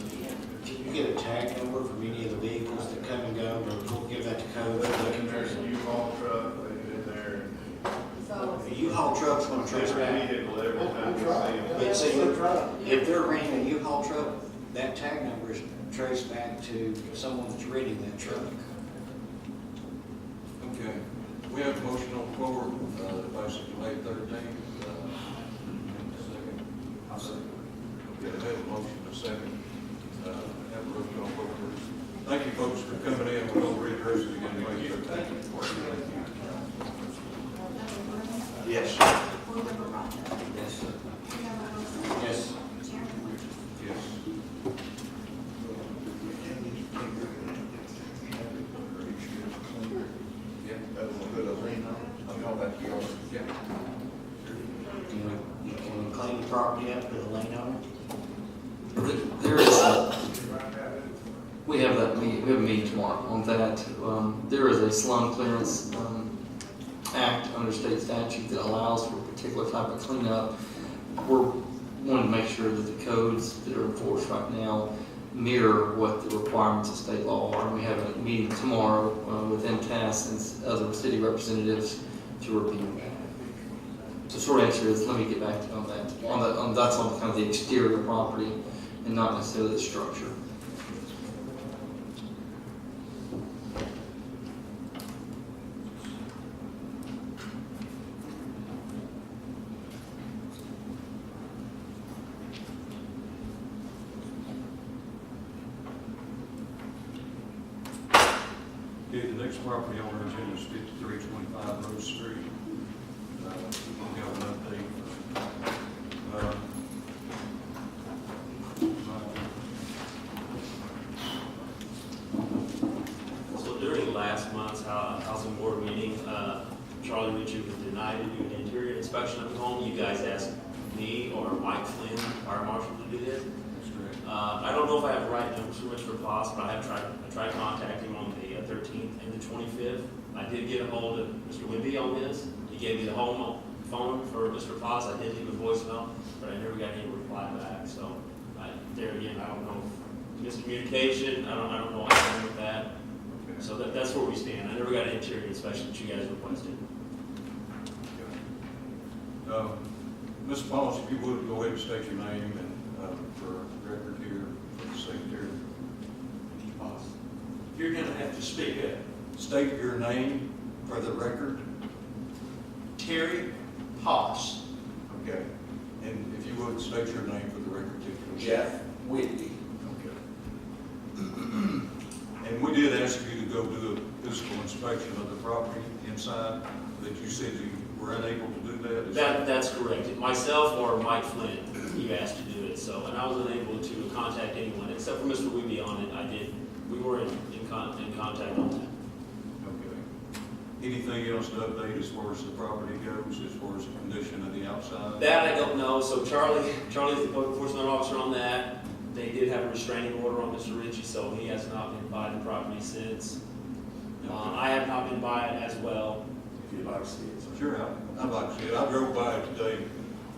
[SPEAKER 5] Can you get a tag number from any of the vehicles that come and go, or we'll give that to code?
[SPEAKER 17] There's a U-Haul truck, they get in there.
[SPEAKER 5] A U-Haul truck's gonna trace back.
[SPEAKER 17] Vehicle every time we see them.
[SPEAKER 5] But see, if they're renting a U-Haul truck, that tag number is traced back to someone that's renting that truck.
[SPEAKER 1] Okay, we have a motion on the floor, basically May 13th. Second. I'll second. Okay, I have a motion, a second. Have a roll call vote, please. Thank you, folks, for coming in. We'll read the rest of it again. May 13th.
[SPEAKER 10] Yes.
[SPEAKER 6] Board Member Rogers.
[SPEAKER 1] Yes.
[SPEAKER 6] Board Member Wilson.
[SPEAKER 5] Yes.
[SPEAKER 6] Chairman Richards.
[SPEAKER 1] Yes.
[SPEAKER 10] Put a lien on it. I'll call that yours.
[SPEAKER 1] Yeah.
[SPEAKER 5] Can we clean the property up, put a lien on it?
[SPEAKER 11] There is we have a meeting tomorrow on that. There is a slum clearance act under state statute that allows for a particular type of cleanup. We're wanting to make sure that the codes that are enforced right now mirror what the requirements of state law are. We have a meeting tomorrow with MTAS and other city representatives to review that. The short answer is, let me get back to you on that. That's on kind of the exterior property and not necessarily the structure.
[SPEAKER 1] Okay, the next property on our agenda is 5325 Rose Street. We'll have an update.
[SPEAKER 7] So during last month's housing board meeting, Charlie Ritchie was denied to do an interior inspection of the home. You guys asked me or Mike Flynn, our marshal, to do this.
[SPEAKER 1] extract.
[SPEAKER 7] I don't know if I have the right numbers for Mr. Foss, but I tried contacting him on the 13th and the 25th. I did get a hold of Mr. Wimby on this. He gave me the home phone for Mr. Foss. I did leave a voicemail, but I never got any reply back. So there again, I don't know if miscommunication. I don't know what happened with that.
[SPEAKER 1] Okay.
[SPEAKER 7] So that's where we stand. I never got an interior inspection that you guys requested.
[SPEAKER 1] Ms. Paulson, if you would, go ahead and state your name and for record here, for the secretary.
[SPEAKER 15] You're gonna have to speak up.
[SPEAKER 1] State your name for the record.
[SPEAKER 15] Terry Haas.
[SPEAKER 1] Okay. And if you would, state your name for the record too.
[SPEAKER 2] Jeff Whitney.
[SPEAKER 1] Okay. And we did ask you to go do a physical inspection of the property inside, that you said you were unable to do that?
[SPEAKER 7] That's correct. Myself or Mike Flynn, you asked to do it. So, and I was unable to contact anyone except for Mr. Wimby on it. I did. We were in contact on that.
[SPEAKER 1] Okay. Anything else to update as far as the property goes, as far as the condition of the outside?
[SPEAKER 7] That I don't know. So Charlie's the code enforcement officer on that. They did have a restraining order on Mr. Ritchie, so he has not been by the property since. I have not been by it as well.
[SPEAKER 2] If you'd like to see it. So.
[SPEAKER 1] Sure, I'd like to see it. I drove by it today.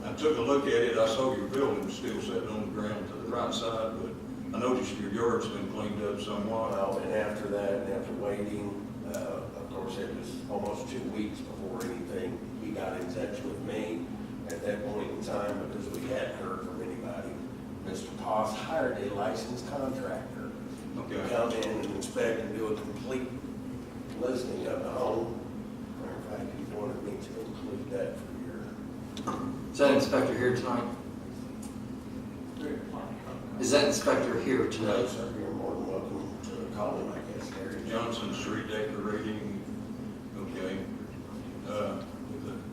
[SPEAKER 1] I took a look at it. I saw your building still sitting on the ground to the right side, but I noticed your yard's been cleaned up somewhat.
[SPEAKER 2] Well, and after that, and after waiting, of course, it was almost 2 weeks before anything, he got in touch with me at that point in time, because we hadn't heard from anybody. Mr. Toss hired a licensed contractor to come in and inspect and do a complete listing of the home. Matter of fact, he wanted me to include that for your.
[SPEAKER 11] Is that inspector here tonight? Is that inspector here
[SPEAKER 2] No,
[SPEAKER 11] tonight?
[SPEAKER 2] sir, you're more than welcome to call him, I guess, Gary
[SPEAKER 1] Johnson Street decorating, okay.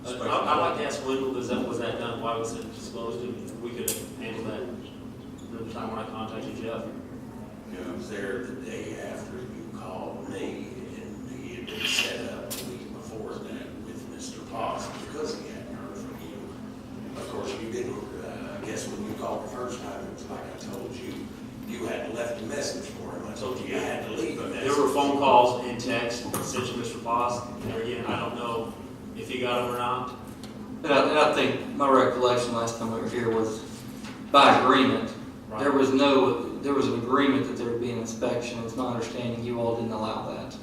[SPEAKER 7] I'd like to ask Wendell, was that done? Why was it disclosed? And we could have handled that the time when I contacted Jeff.
[SPEAKER 2] I was there the day after you called me, and he had been set up a week before that with Mr. Potts, because he hadn't heard from you. Of course, you didn't, I guess when you called the first time, it was like I told you, you had left a message for him. I told you you had to leave a message.
[SPEAKER 7] There were phone calls and texts sent to Mr. Foss. And there again, I don't know if he got them or not.
[SPEAKER 11] And I think my recollection last time we were here was by agreement.
[SPEAKER 7] Right.
[SPEAKER 11] There was an agreement that there would be an inspection. It's my understanding you all didn't allow that.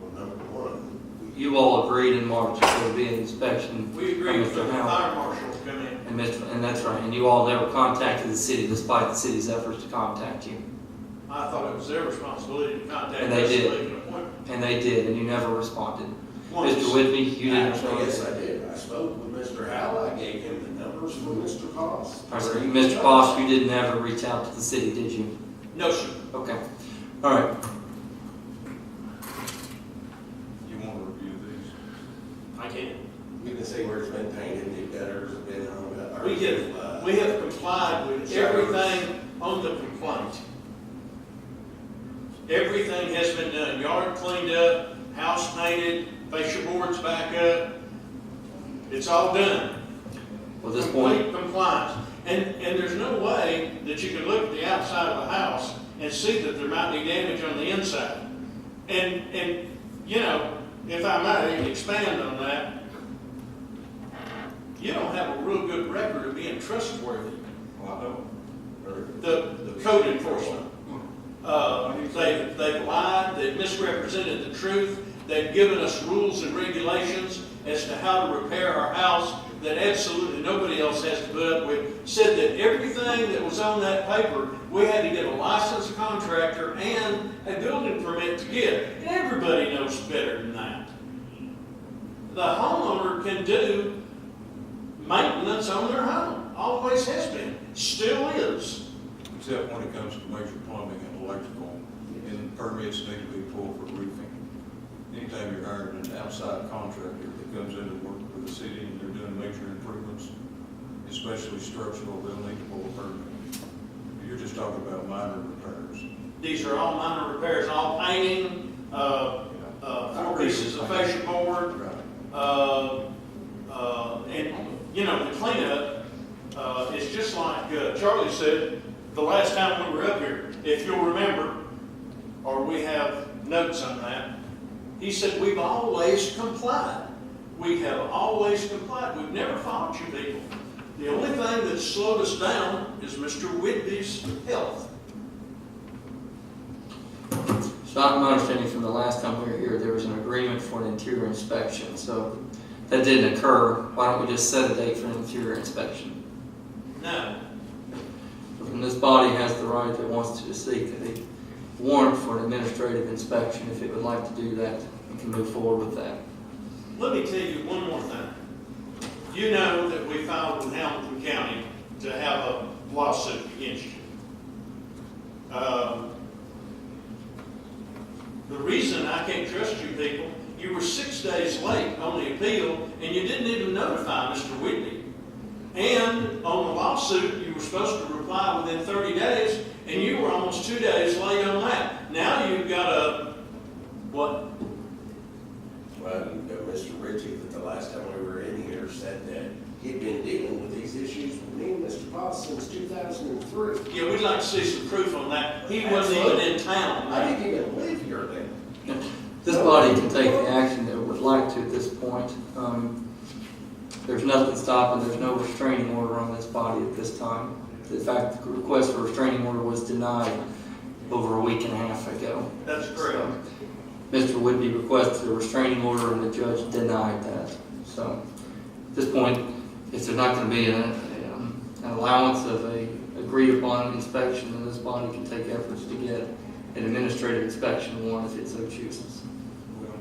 [SPEAKER 2] Well, number one,
[SPEAKER 11] You all agreed in March that there would be an inspection.
[SPEAKER 15] We agreed with the
[SPEAKER 11] from Mr. Howard.
[SPEAKER 15] fire marshal to come in.
[SPEAKER 11] And that's right. And you all never contacted the city despite the city's efforts to contact you.
[SPEAKER 15] I thought it was their responsibility to contact
[SPEAKER 11] And they
[SPEAKER 15] us
[SPEAKER 11] did.
[SPEAKER 15] and make an appointment.
[SPEAKER 11] And they did, and you never responded.
[SPEAKER 15] Once.
[SPEAKER 11] Mr. Whitney, you didn't
[SPEAKER 2] actually,
[SPEAKER 11] respond.
[SPEAKER 2] yes, I did. I spoke with Mr. Howell. I gave him the numbers from Mr. Potts.
[SPEAKER 11] All right, Mr. Bosch, you didn't ever reach out to the city, did you?
[SPEAKER 15] No, sir.
[SPEAKER 11] Okay. All right.
[SPEAKER 1] You want to review these?
[SPEAKER 7] I can.
[SPEAKER 2] You can see where it's been painted, the gutters have been on.
[SPEAKER 15] We have complied with everything on the complaint. Everything has been done. Yard cleaned up, house painted, fascia boards back up. It's all done.
[SPEAKER 11] Well, at this point,
[SPEAKER 15] Complete compliance. And there's no way that you can look at the outside of a house and see that there might be damage on the inside. And you know, if I might expand on that, you don't have a real good record of being trustworthy.
[SPEAKER 1] Well, I don't.
[SPEAKER 15] The code enforcement. They've lied, they've misrepresented the truth, they've given us rules and regulations as to how to repair our house that absolutely nobody else has to put up with. Said that everything that was on that paper, we had to get a licensed contractor and a building permit to get. And everybody knows better than that. The homeowner can do maintenance on their home, always has been, still is.
[SPEAKER 1] Except when it comes to major plumbing and electrical, and permits need to be pulled for roofing. Anytime you're hiring an outside contractor that comes in to work for the city and they're doing major improvements, especially structural, they'll need to pull a permit. You're just talking about minor repairs.
[SPEAKER 15] These are all minor repairs, all painting, 4 pieces of fascia board, and, you know, the cleanup is just like
[SPEAKER 2] Charlie said the last time we were up here, if you'll remember, or we have notes on that, he said we've always complied. We have always complied. We've never fought you people. The only thing that's slowed us down is Mr. Whitby's health.
[SPEAKER 11] So my understanding from the last time we were here, there was an agreement for an interior inspection. So if that didn't occur, why don't we just set a date for an interior inspection?
[SPEAKER 2] No.
[SPEAKER 11] And this body has the right, if it wants to, seek a warrant for an administrative inspection. If it would like to do that, we can move forward with that.
[SPEAKER 2] Let me tell you one more thing. You know that we filed with Hamilton County to have a lawsuit against you. The reason I can't trust you people, you were 6 days late on the appeal, and you didn't even notify Mr. Whitney. And on the lawsuit, you were supposed to reply within 30 days, and you were almost 2 days late on that. Now you've got a, what?
[SPEAKER 20] Well, Mr. Ritchie, the last time we were in here, said that he'd been dealing with these issues with me and Mr. Potts since 2003.
[SPEAKER 2] Yeah, we'd like to see some proof on that. He wasn't even in town.
[SPEAKER 20] I didn't even live here then.
[SPEAKER 11] This body can take the action that it would like to at this point. There's nothing stopping, there's no restraining order on this body at this time. In fact, the request for restraining order was denied over a week and a half ago.
[SPEAKER 2] That's correct.
[SPEAKER 11] Mr. Whitby requested a restraining order and the judge denied that. So at this point, if there's not going to be an allowance of a agreed upon inspection, then this body can take efforts to get an administrative inspection warrant if it so chooses.
[SPEAKER 1] Well,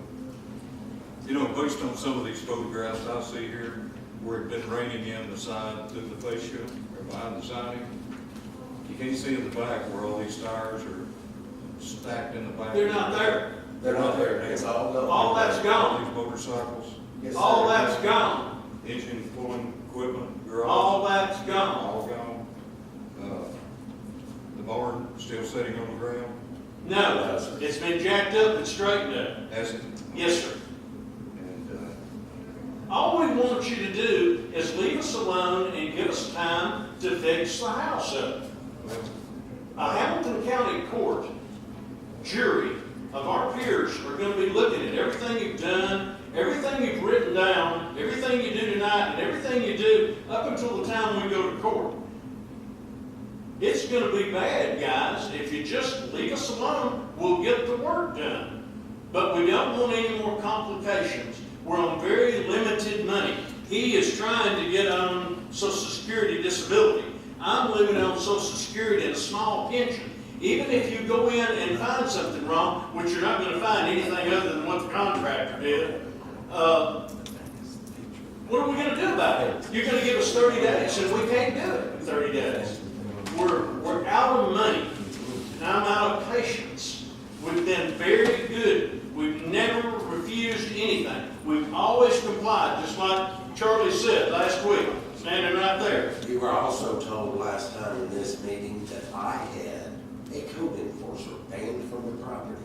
[SPEAKER 1] you know, based on some of these photographs I see here, where it's been raining in the side through the fascia or behind the siding, you can't see in the back where all these tires are stacked in the back.
[SPEAKER 2] They're not there.
[SPEAKER 20] They're not there. It's all gone.
[SPEAKER 2] All that's gone.
[SPEAKER 1] These motorcycles,
[SPEAKER 20] Yes,
[SPEAKER 2] All
[SPEAKER 20] sir.
[SPEAKER 2] that's gone.
[SPEAKER 1] engine pulling equipment, garage.
[SPEAKER 2] All that's gone.
[SPEAKER 1] All gone. The barn still sitting on the ground?
[SPEAKER 2] No, it's been jacked up and straightened up.
[SPEAKER 1] Has it?
[SPEAKER 2] Yes, sir.
[SPEAKER 1] And,
[SPEAKER 2] All we want you to do is leave us alone and give us time to fix the house up. A Hamilton County court jury of our peers are going to be looking at everything you've done, everything you've written down, everything you do tonight, and everything you do up until the time we go to court. It's going to be bad, guys. If you just leave us alone, we'll get the work done. But we don't want any more complications. We're on very limited money. He is trying to get on Social Security disability. I'm living on Social Security and a small pension. Even if you go in and find something wrong, which you're not going to find anything other than what the contractor did, what are we going to do about it? You're going to give us 30 days, and we can't do it in 30 days. We're out of money, and I'm out of patience. We've been very good. We've never refused anything. We've always complied, just like Charlie said last week, standing right there.
[SPEAKER 20] You were also told last time in this meeting that I had a code enforcer banned from the property.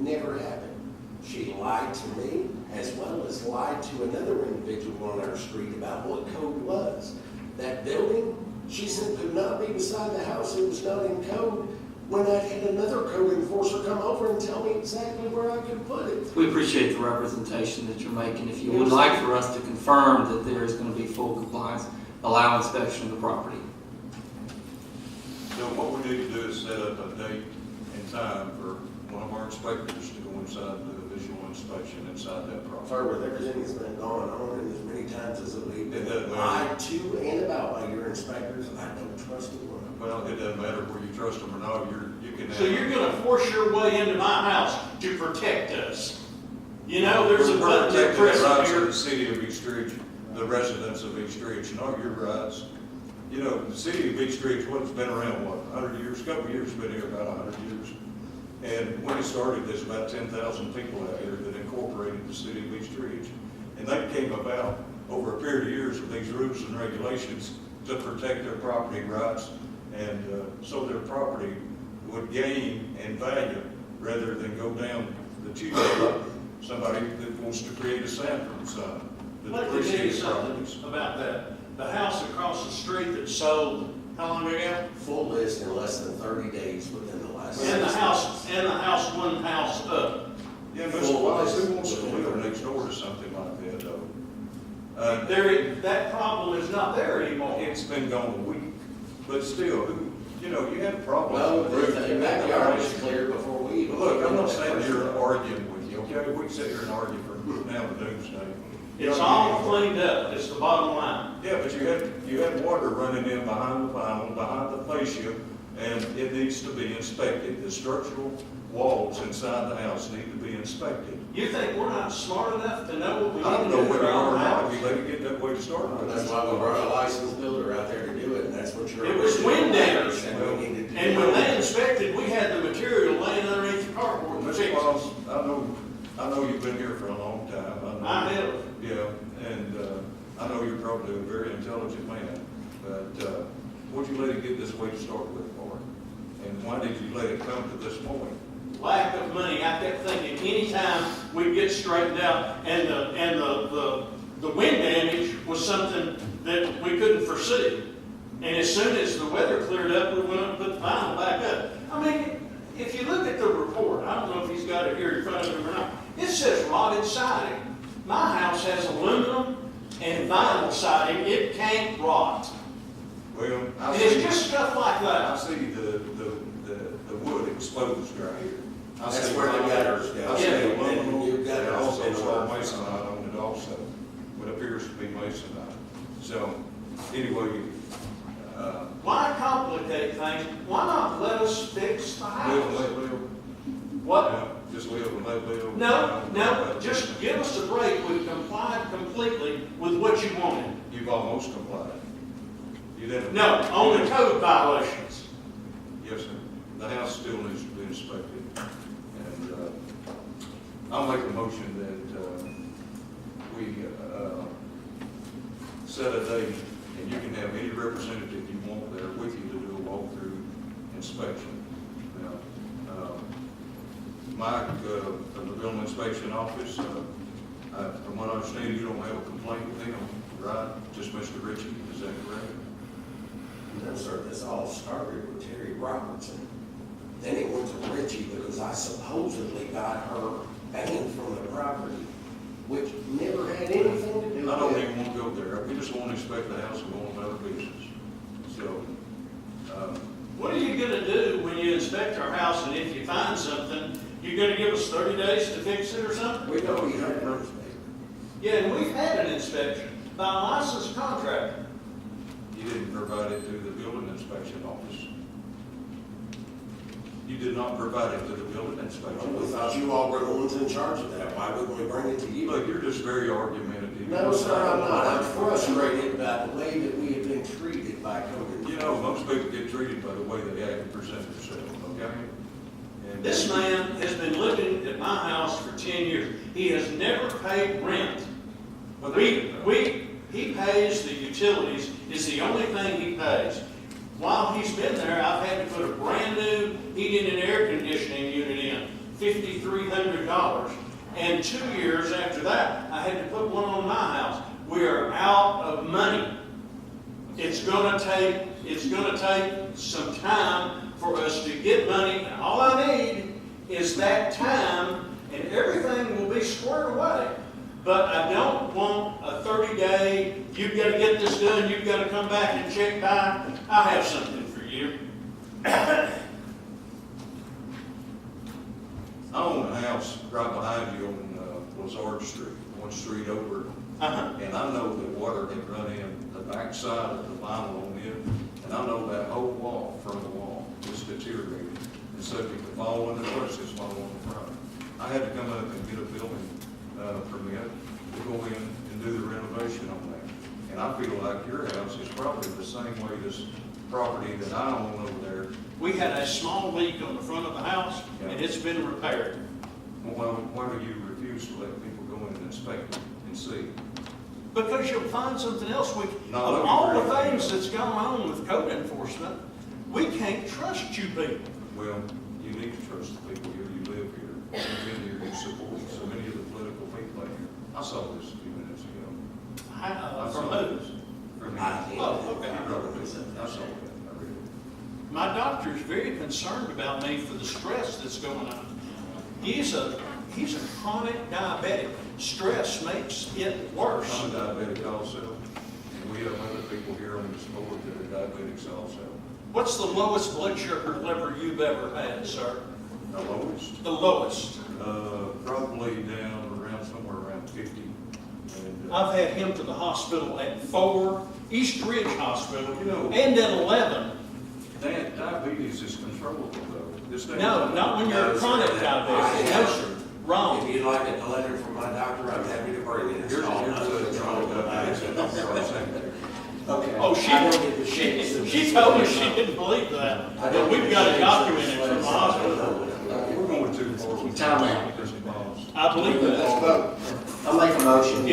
[SPEAKER 20] Never happened. She lied to me as well as lied to another individual on our street about what code was. That building, she said, could not be beside the house. It was not in code. When I had another code enforcer come over and tell me exactly where I could put it.
[SPEAKER 11] We appreciate the representation that you're making. If you would like for us to confirm that there is going to be full compliance, allow inspection of the property.
[SPEAKER 1] So what we need to do is set up a date and time for one of our inspectors to go inside and do a visual inspection inside that property.
[SPEAKER 20] Sir, with everything that's been going on and as many times as we've been
[SPEAKER 1] It doesn't
[SPEAKER 20] lied to and about by your inspectors, I don't trust anyone.
[SPEAKER 1] Well, it doesn't matter whether you trust them or not, you can.
[SPEAKER 2] So you're going to force your way into my house to protect us. You know, there's a button to press
[SPEAKER 1] the rights
[SPEAKER 2] here.
[SPEAKER 1] of the city of East Ridge, the residents of East Ridge, not your rights. You know, the city of East Ridge, what's been around, 100 years? A couple of years, been here about 100 years. And when it started, there's about 10,000 people out here that incorporated the city of East Ridge. And they came about over a period of years with these rules and regulations to protect their property rights, and so their property would gain in value rather than go down the tube of somebody that wants to create a Sanford sign.
[SPEAKER 2] Let me tell you something about that. The house across the street that sold How long ago?
[SPEAKER 20] Full list in less than 30 days within the last.
[SPEAKER 2] And the house, one house up.
[SPEAKER 1] Yeah, Mr. Wallace, who wants to live next door to something like that, though?
[SPEAKER 2] That problem is not there anymore.
[SPEAKER 1] It's been gone a week, but still, you know, you have problems.
[SPEAKER 20] Well,
[SPEAKER 1] with
[SPEAKER 20] the backyard was clear before we even.
[SPEAKER 1] Look, I'm not saying you're arguing with you, okay? We can sit here and argue from now to doomsday.
[SPEAKER 2] It's all cleaned up, it's the bottom line.
[SPEAKER 1] Yeah, but you had water running in behind the vinyl, behind the fascia, and it needs to be inspected. The structural walls inside the house need to be inspected.
[SPEAKER 2] You think we're not smart enough to know what we
[SPEAKER 1] I don't
[SPEAKER 2] need to
[SPEAKER 1] know
[SPEAKER 2] do
[SPEAKER 1] whether
[SPEAKER 2] for
[SPEAKER 1] you are
[SPEAKER 2] our
[SPEAKER 1] or not,
[SPEAKER 2] house?
[SPEAKER 1] if you let it get that way to start with.
[SPEAKER 20] That's why we brought a licensed builder out there to do it, and that's what you're.
[SPEAKER 2] It was wind damage.
[SPEAKER 20] And we need to do
[SPEAKER 2] And when
[SPEAKER 20] that.
[SPEAKER 2] they inspected, we had the material laying underneath the carport.
[SPEAKER 1] Mr. Wallace, I know you've been here for a long time.
[SPEAKER 2] I have.
[SPEAKER 1] Yeah, and I know you're probably a very intelligent man, but what'd you let it get this way to start with for? And why did you let it come to this point?
[SPEAKER 2] Lack of money. I kept thinking anytime we'd get straightened out, and the wind damage was something that we couldn't foresee. And as soon as the weather cleared up, we went up and put the vinyl back up. I mean, if you look at the report, I don't know if he's got it here in front of him or not, it says rotted siding. My house has aluminum and vinyl siding. It can't rot.
[SPEAKER 1] Well, I
[SPEAKER 2] And
[SPEAKER 1] see.
[SPEAKER 2] it's just stuff like that.
[SPEAKER 1] I see the wood exposed right here. I
[SPEAKER 20] That's
[SPEAKER 1] see
[SPEAKER 20] where the
[SPEAKER 1] vinyl.
[SPEAKER 20] gutters go.
[SPEAKER 1] I see
[SPEAKER 20] Yeah,
[SPEAKER 1] aluminum,
[SPEAKER 20] and your gutters
[SPEAKER 1] and also
[SPEAKER 20] and
[SPEAKER 1] saw
[SPEAKER 20] work.
[SPEAKER 1] masonite on it also, what appears to be masonite. So, anyway,
[SPEAKER 2] Why complicate things? Why not let us fix the
[SPEAKER 1] live
[SPEAKER 2] house?
[SPEAKER 1] and let live.
[SPEAKER 2] What?
[SPEAKER 1] Yeah, just live and let live.
[SPEAKER 2] No, just give us a break. We've complied completely with what you wanted.
[SPEAKER 1] You've almost complied. You didn't.
[SPEAKER 2] No, on the code violations.
[SPEAKER 1] Yes, sir. The house still needs to be inspected. And I'll make a motion that we set a date, and you can have any representative you want there with you to do a walkthrough inspection. Now, Mike, from the building inspection office, from what I understand, you don't have a complaint with him, right? Just Mr. Ritchie, is that correct?
[SPEAKER 20] No, sir, this all started with Terry Robertson. Then it went to Richie because I supposedly got her banned from the property, which never had anything to do with it.
[SPEAKER 1] I don't even want to go there. We just want to inspect the house and go on about our business. So,
[SPEAKER 2] What are you gonna do when you inspect our house, and if you find something, you're gonna give us 30 days to fix it or something?
[SPEAKER 20] We know you had an
[SPEAKER 2] Yeah, and we've had an inspection by a licensed contractor.
[SPEAKER 1] you didn't provide it to the building inspection office. You did not provide it to the building inspection.
[SPEAKER 20] We thought you all were the ones in charge of that. Why wouldn't we bring it to you?
[SPEAKER 1] Look, you're just very argumentative.
[SPEAKER 20] No, sir, I'm not. I'm frustrated by the way that we have been treated by code.
[SPEAKER 1] You know, most people get treated by the way they act and present themselves, okay? And
[SPEAKER 2] This man has been living at my house for 10 years. He has never paid rent. He pays the utilities, is the only thing he pays. While he's been there, I've had to put a brand new heating and air conditioning unit in, $5,300. And 2 years after that, I had to put one on my house. We are out of money. It's gonna take some time for us to get money, and all I need is that time, and everything will be squared away. But I don't want a 30-day, you've got to get this done, you've got to come back and check back. I have something for you.
[SPEAKER 1] I own a house right behind you on Lazard Street, one street over. And I know that water had run in the back side of the vinyl on it, and I know that whole wall, from the wall, is deteriorated and subject to fall under trusses fall on the front. I had to come up and get a building permit to go in and do the renovation on that. And I feel like your house is probably the same way this property that I own over there.
[SPEAKER 2] We had a small leak on the front of the house, and it's been repaired.
[SPEAKER 1] Well, why do you refuse to let people go in and inspect it and see?
[SPEAKER 2] Because you'll find something else. Of
[SPEAKER 1] No,
[SPEAKER 2] all the things that's gone on with code enforcement, we can't trust you people.
[SPEAKER 1] Well, you need to trust the people here. You live here. You've been here. You support so many of the political people here. I saw this a few minutes ago.
[SPEAKER 2] From who?
[SPEAKER 1] From me.
[SPEAKER 2] Oh, okay.
[SPEAKER 1] You wrote this. I saw that.
[SPEAKER 10] My doctor's very concerned about me for the stress that's going on. He's a chronic diabetic. Stress makes it worse.
[SPEAKER 1] I'm a diabetic also, and we have other people here on this board that are diabetics also.
[SPEAKER 10] What's the lowest blood sugar level you've ever had, sir?
[SPEAKER 1] The lowest?
[SPEAKER 10] The lowest.
[SPEAKER 1] Probably down around somewhere around 50. And,
[SPEAKER 10] I've had him to the hospital at 4, East Ridge Hospital,
[SPEAKER 1] You know-
[SPEAKER 10] and at 11.
[SPEAKER 1] diabetes is controllable though. This day-
[SPEAKER 10] No, not when you're a chronic diabetic. No, sir. Wrong.
[SPEAKER 20] If you'd like a letter from my doctor, I'm happy to bring it. It's
[SPEAKER 1] Here's
[SPEAKER 20] all-
[SPEAKER 1] a chronic diabetes and I'm sorry, secretary.
[SPEAKER 5] Okay.
[SPEAKER 10] Oh,
[SPEAKER 5] I don't get the shakes of
[SPEAKER 10] she
[SPEAKER 5] the-
[SPEAKER 10] told me she didn't believe that. But we've got to document it from the hospital.
[SPEAKER 1] We're going too far.
[SPEAKER 5] Time out.
[SPEAKER 1] This involves-
[SPEAKER 10] I believe
[SPEAKER 5] Let's
[SPEAKER 10] that.
[SPEAKER 5] vote. I'll make a motion,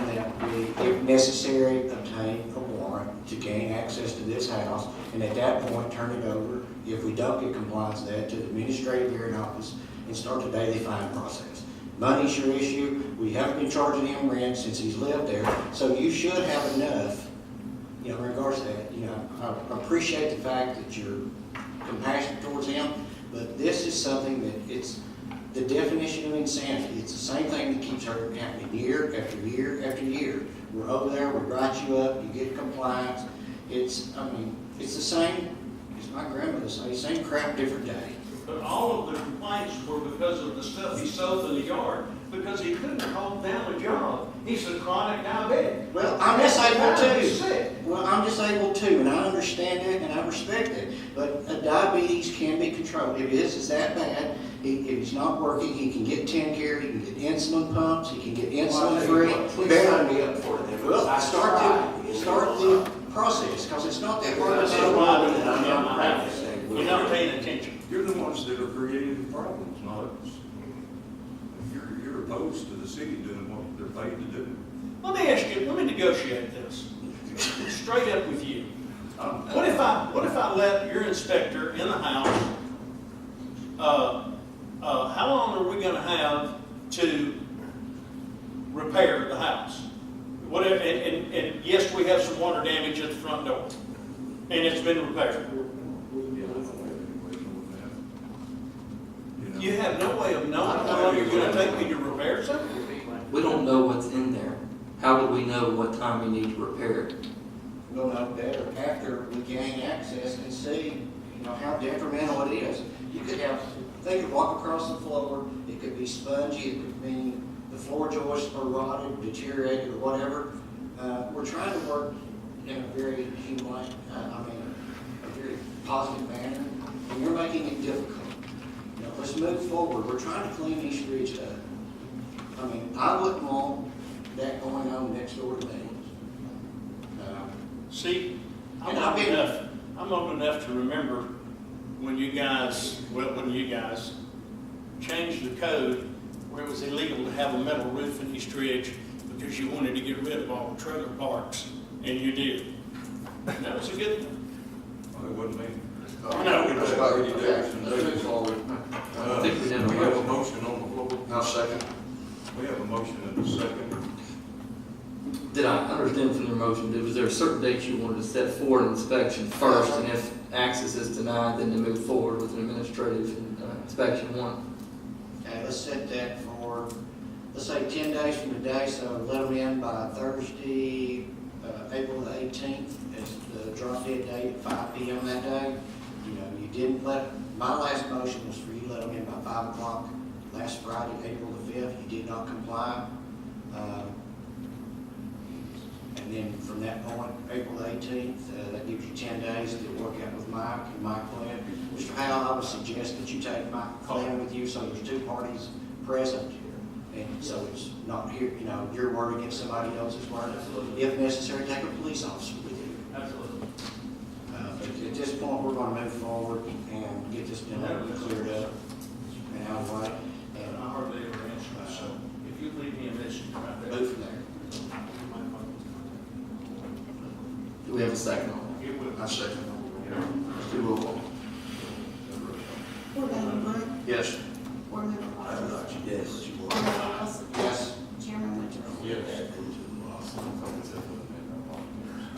[SPEAKER 5] that we, if necessary, obtain a warrant to gain access to this house, and at that point, turn it over, if we don't get compliance with that, to the administrative hearing office, and start the daily fine process. Money's your issue, we haven't been charging him rent since he's lived there, so you should have enough, in regards to that, I appreciate the fact that you're compassionate towards him, but this is something that it's the definition of insanity. It's the same thing that keeps happening year after year after year. We're over there, we write you up, you get compliance. It's the same, as my grandmother say, same crap, different day.
[SPEAKER 10] But all of the complaints were because of the stuff he sold in the yard, because he couldn't hold down a job. He's a chronic diabetic.
[SPEAKER 5] Well, I'm disabled
[SPEAKER 10] He's
[SPEAKER 5] too.
[SPEAKER 10] sick.
[SPEAKER 5] Well, I'm disabled too, and I understand it and I respect it. But diabetes can be controlled. If his is that bad, if he's not working, he can get TennCare, he can get insulin pumps, he can get insulin free.
[SPEAKER 20] Please sign me up for it then.
[SPEAKER 5] Well, start the process, because it's not that hard to
[SPEAKER 10] This is
[SPEAKER 5] do.
[SPEAKER 10] why I'm not practicing. You're not paying attention.
[SPEAKER 1] You're the ones that are creating the problems, not us. You're opposed to the city doing what they're paid to do.
[SPEAKER 10] Let me ask you, let me negotiate this, straight up with you. What if I let your inspector in the house, how long are we gonna have to repair the house? Whatever, and yes, we have some water damage at the front door, and it's been repaired. You have no way of knowing how long you're gonna take me to repair something?
[SPEAKER 11] We don't know what's in there. How do we know what time we need to repair it?
[SPEAKER 5] We'll know better after we gain access and see, how detrimental it is. You could have, they could walk across the floor, it could be spongy, it could be the floor joists are rotted, deteriorated, or whatever. We're trying to work in a very human, a very positive manner, and you're making it difficult. Let's move forward. We're trying to clean East Ridge up. I wouldn't want that going on next door to me.
[SPEAKER 10] See, I'm
[SPEAKER 5] And I've
[SPEAKER 10] old
[SPEAKER 5] been-
[SPEAKER 10] enough to remember when you guys changed the code where it was illegal to have a metal roof in East Ridge because you wanted to get rid of all the trailer parks, and you did. And that was a good thing.
[SPEAKER 1] Well, it wasn't me.
[SPEAKER 11] I think we did.
[SPEAKER 1] We have a motion on the floor.
[SPEAKER 5] I'll second.
[SPEAKER 1] We have a motion and a second.
[SPEAKER 11] Did I understand from your motion, was there a certain date you wanted to set for an inspection first, and if access is denied, then to move forward with an administrative inspection one?
[SPEAKER 5] Okay, let's set that for, let's say 10 days from today, so let them in by Thursday, April the 18th, is the drop dead date at 5 p.m. that day. You didn't my last motion was for you to let them in by 5 o'clock last Friday, April the 5th. You did not comply. And then from that point, April the 18th, that gives you 10 days to work out with Mike and Mike Glenn. Mr. Howell, I would suggest that you take Mike Glenn with you, so there's two parties present. And so it's not here, your word against somebody else's word. If necessary, take a police officer with you.
[SPEAKER 10] Absolutely.
[SPEAKER 5] But at this point, we're gonna move forward and get this done and cleared up and out of the way.
[SPEAKER 10] And I hardly ever answer, so if you leave me a message right there.
[SPEAKER 5] Move from there.
[SPEAKER 11] Do we have a second on
[SPEAKER 5] I second.
[SPEAKER 11] that? Do roll call.
[SPEAKER 6] Board Member Blunt.
[SPEAKER 5] Yes.
[SPEAKER 6] Board Member Rogers.
[SPEAKER 20] Yes.
[SPEAKER 6] Board Member Wilson.
[SPEAKER 5] Yes.
[SPEAKER 6] Chairman Winter.
[SPEAKER 1] Yes.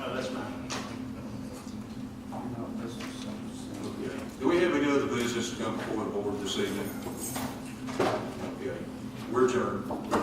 [SPEAKER 10] Oh, that's mine.
[SPEAKER 1] This Okay. Do we have any other business to come before the board this evening? Okay, we're adjourned.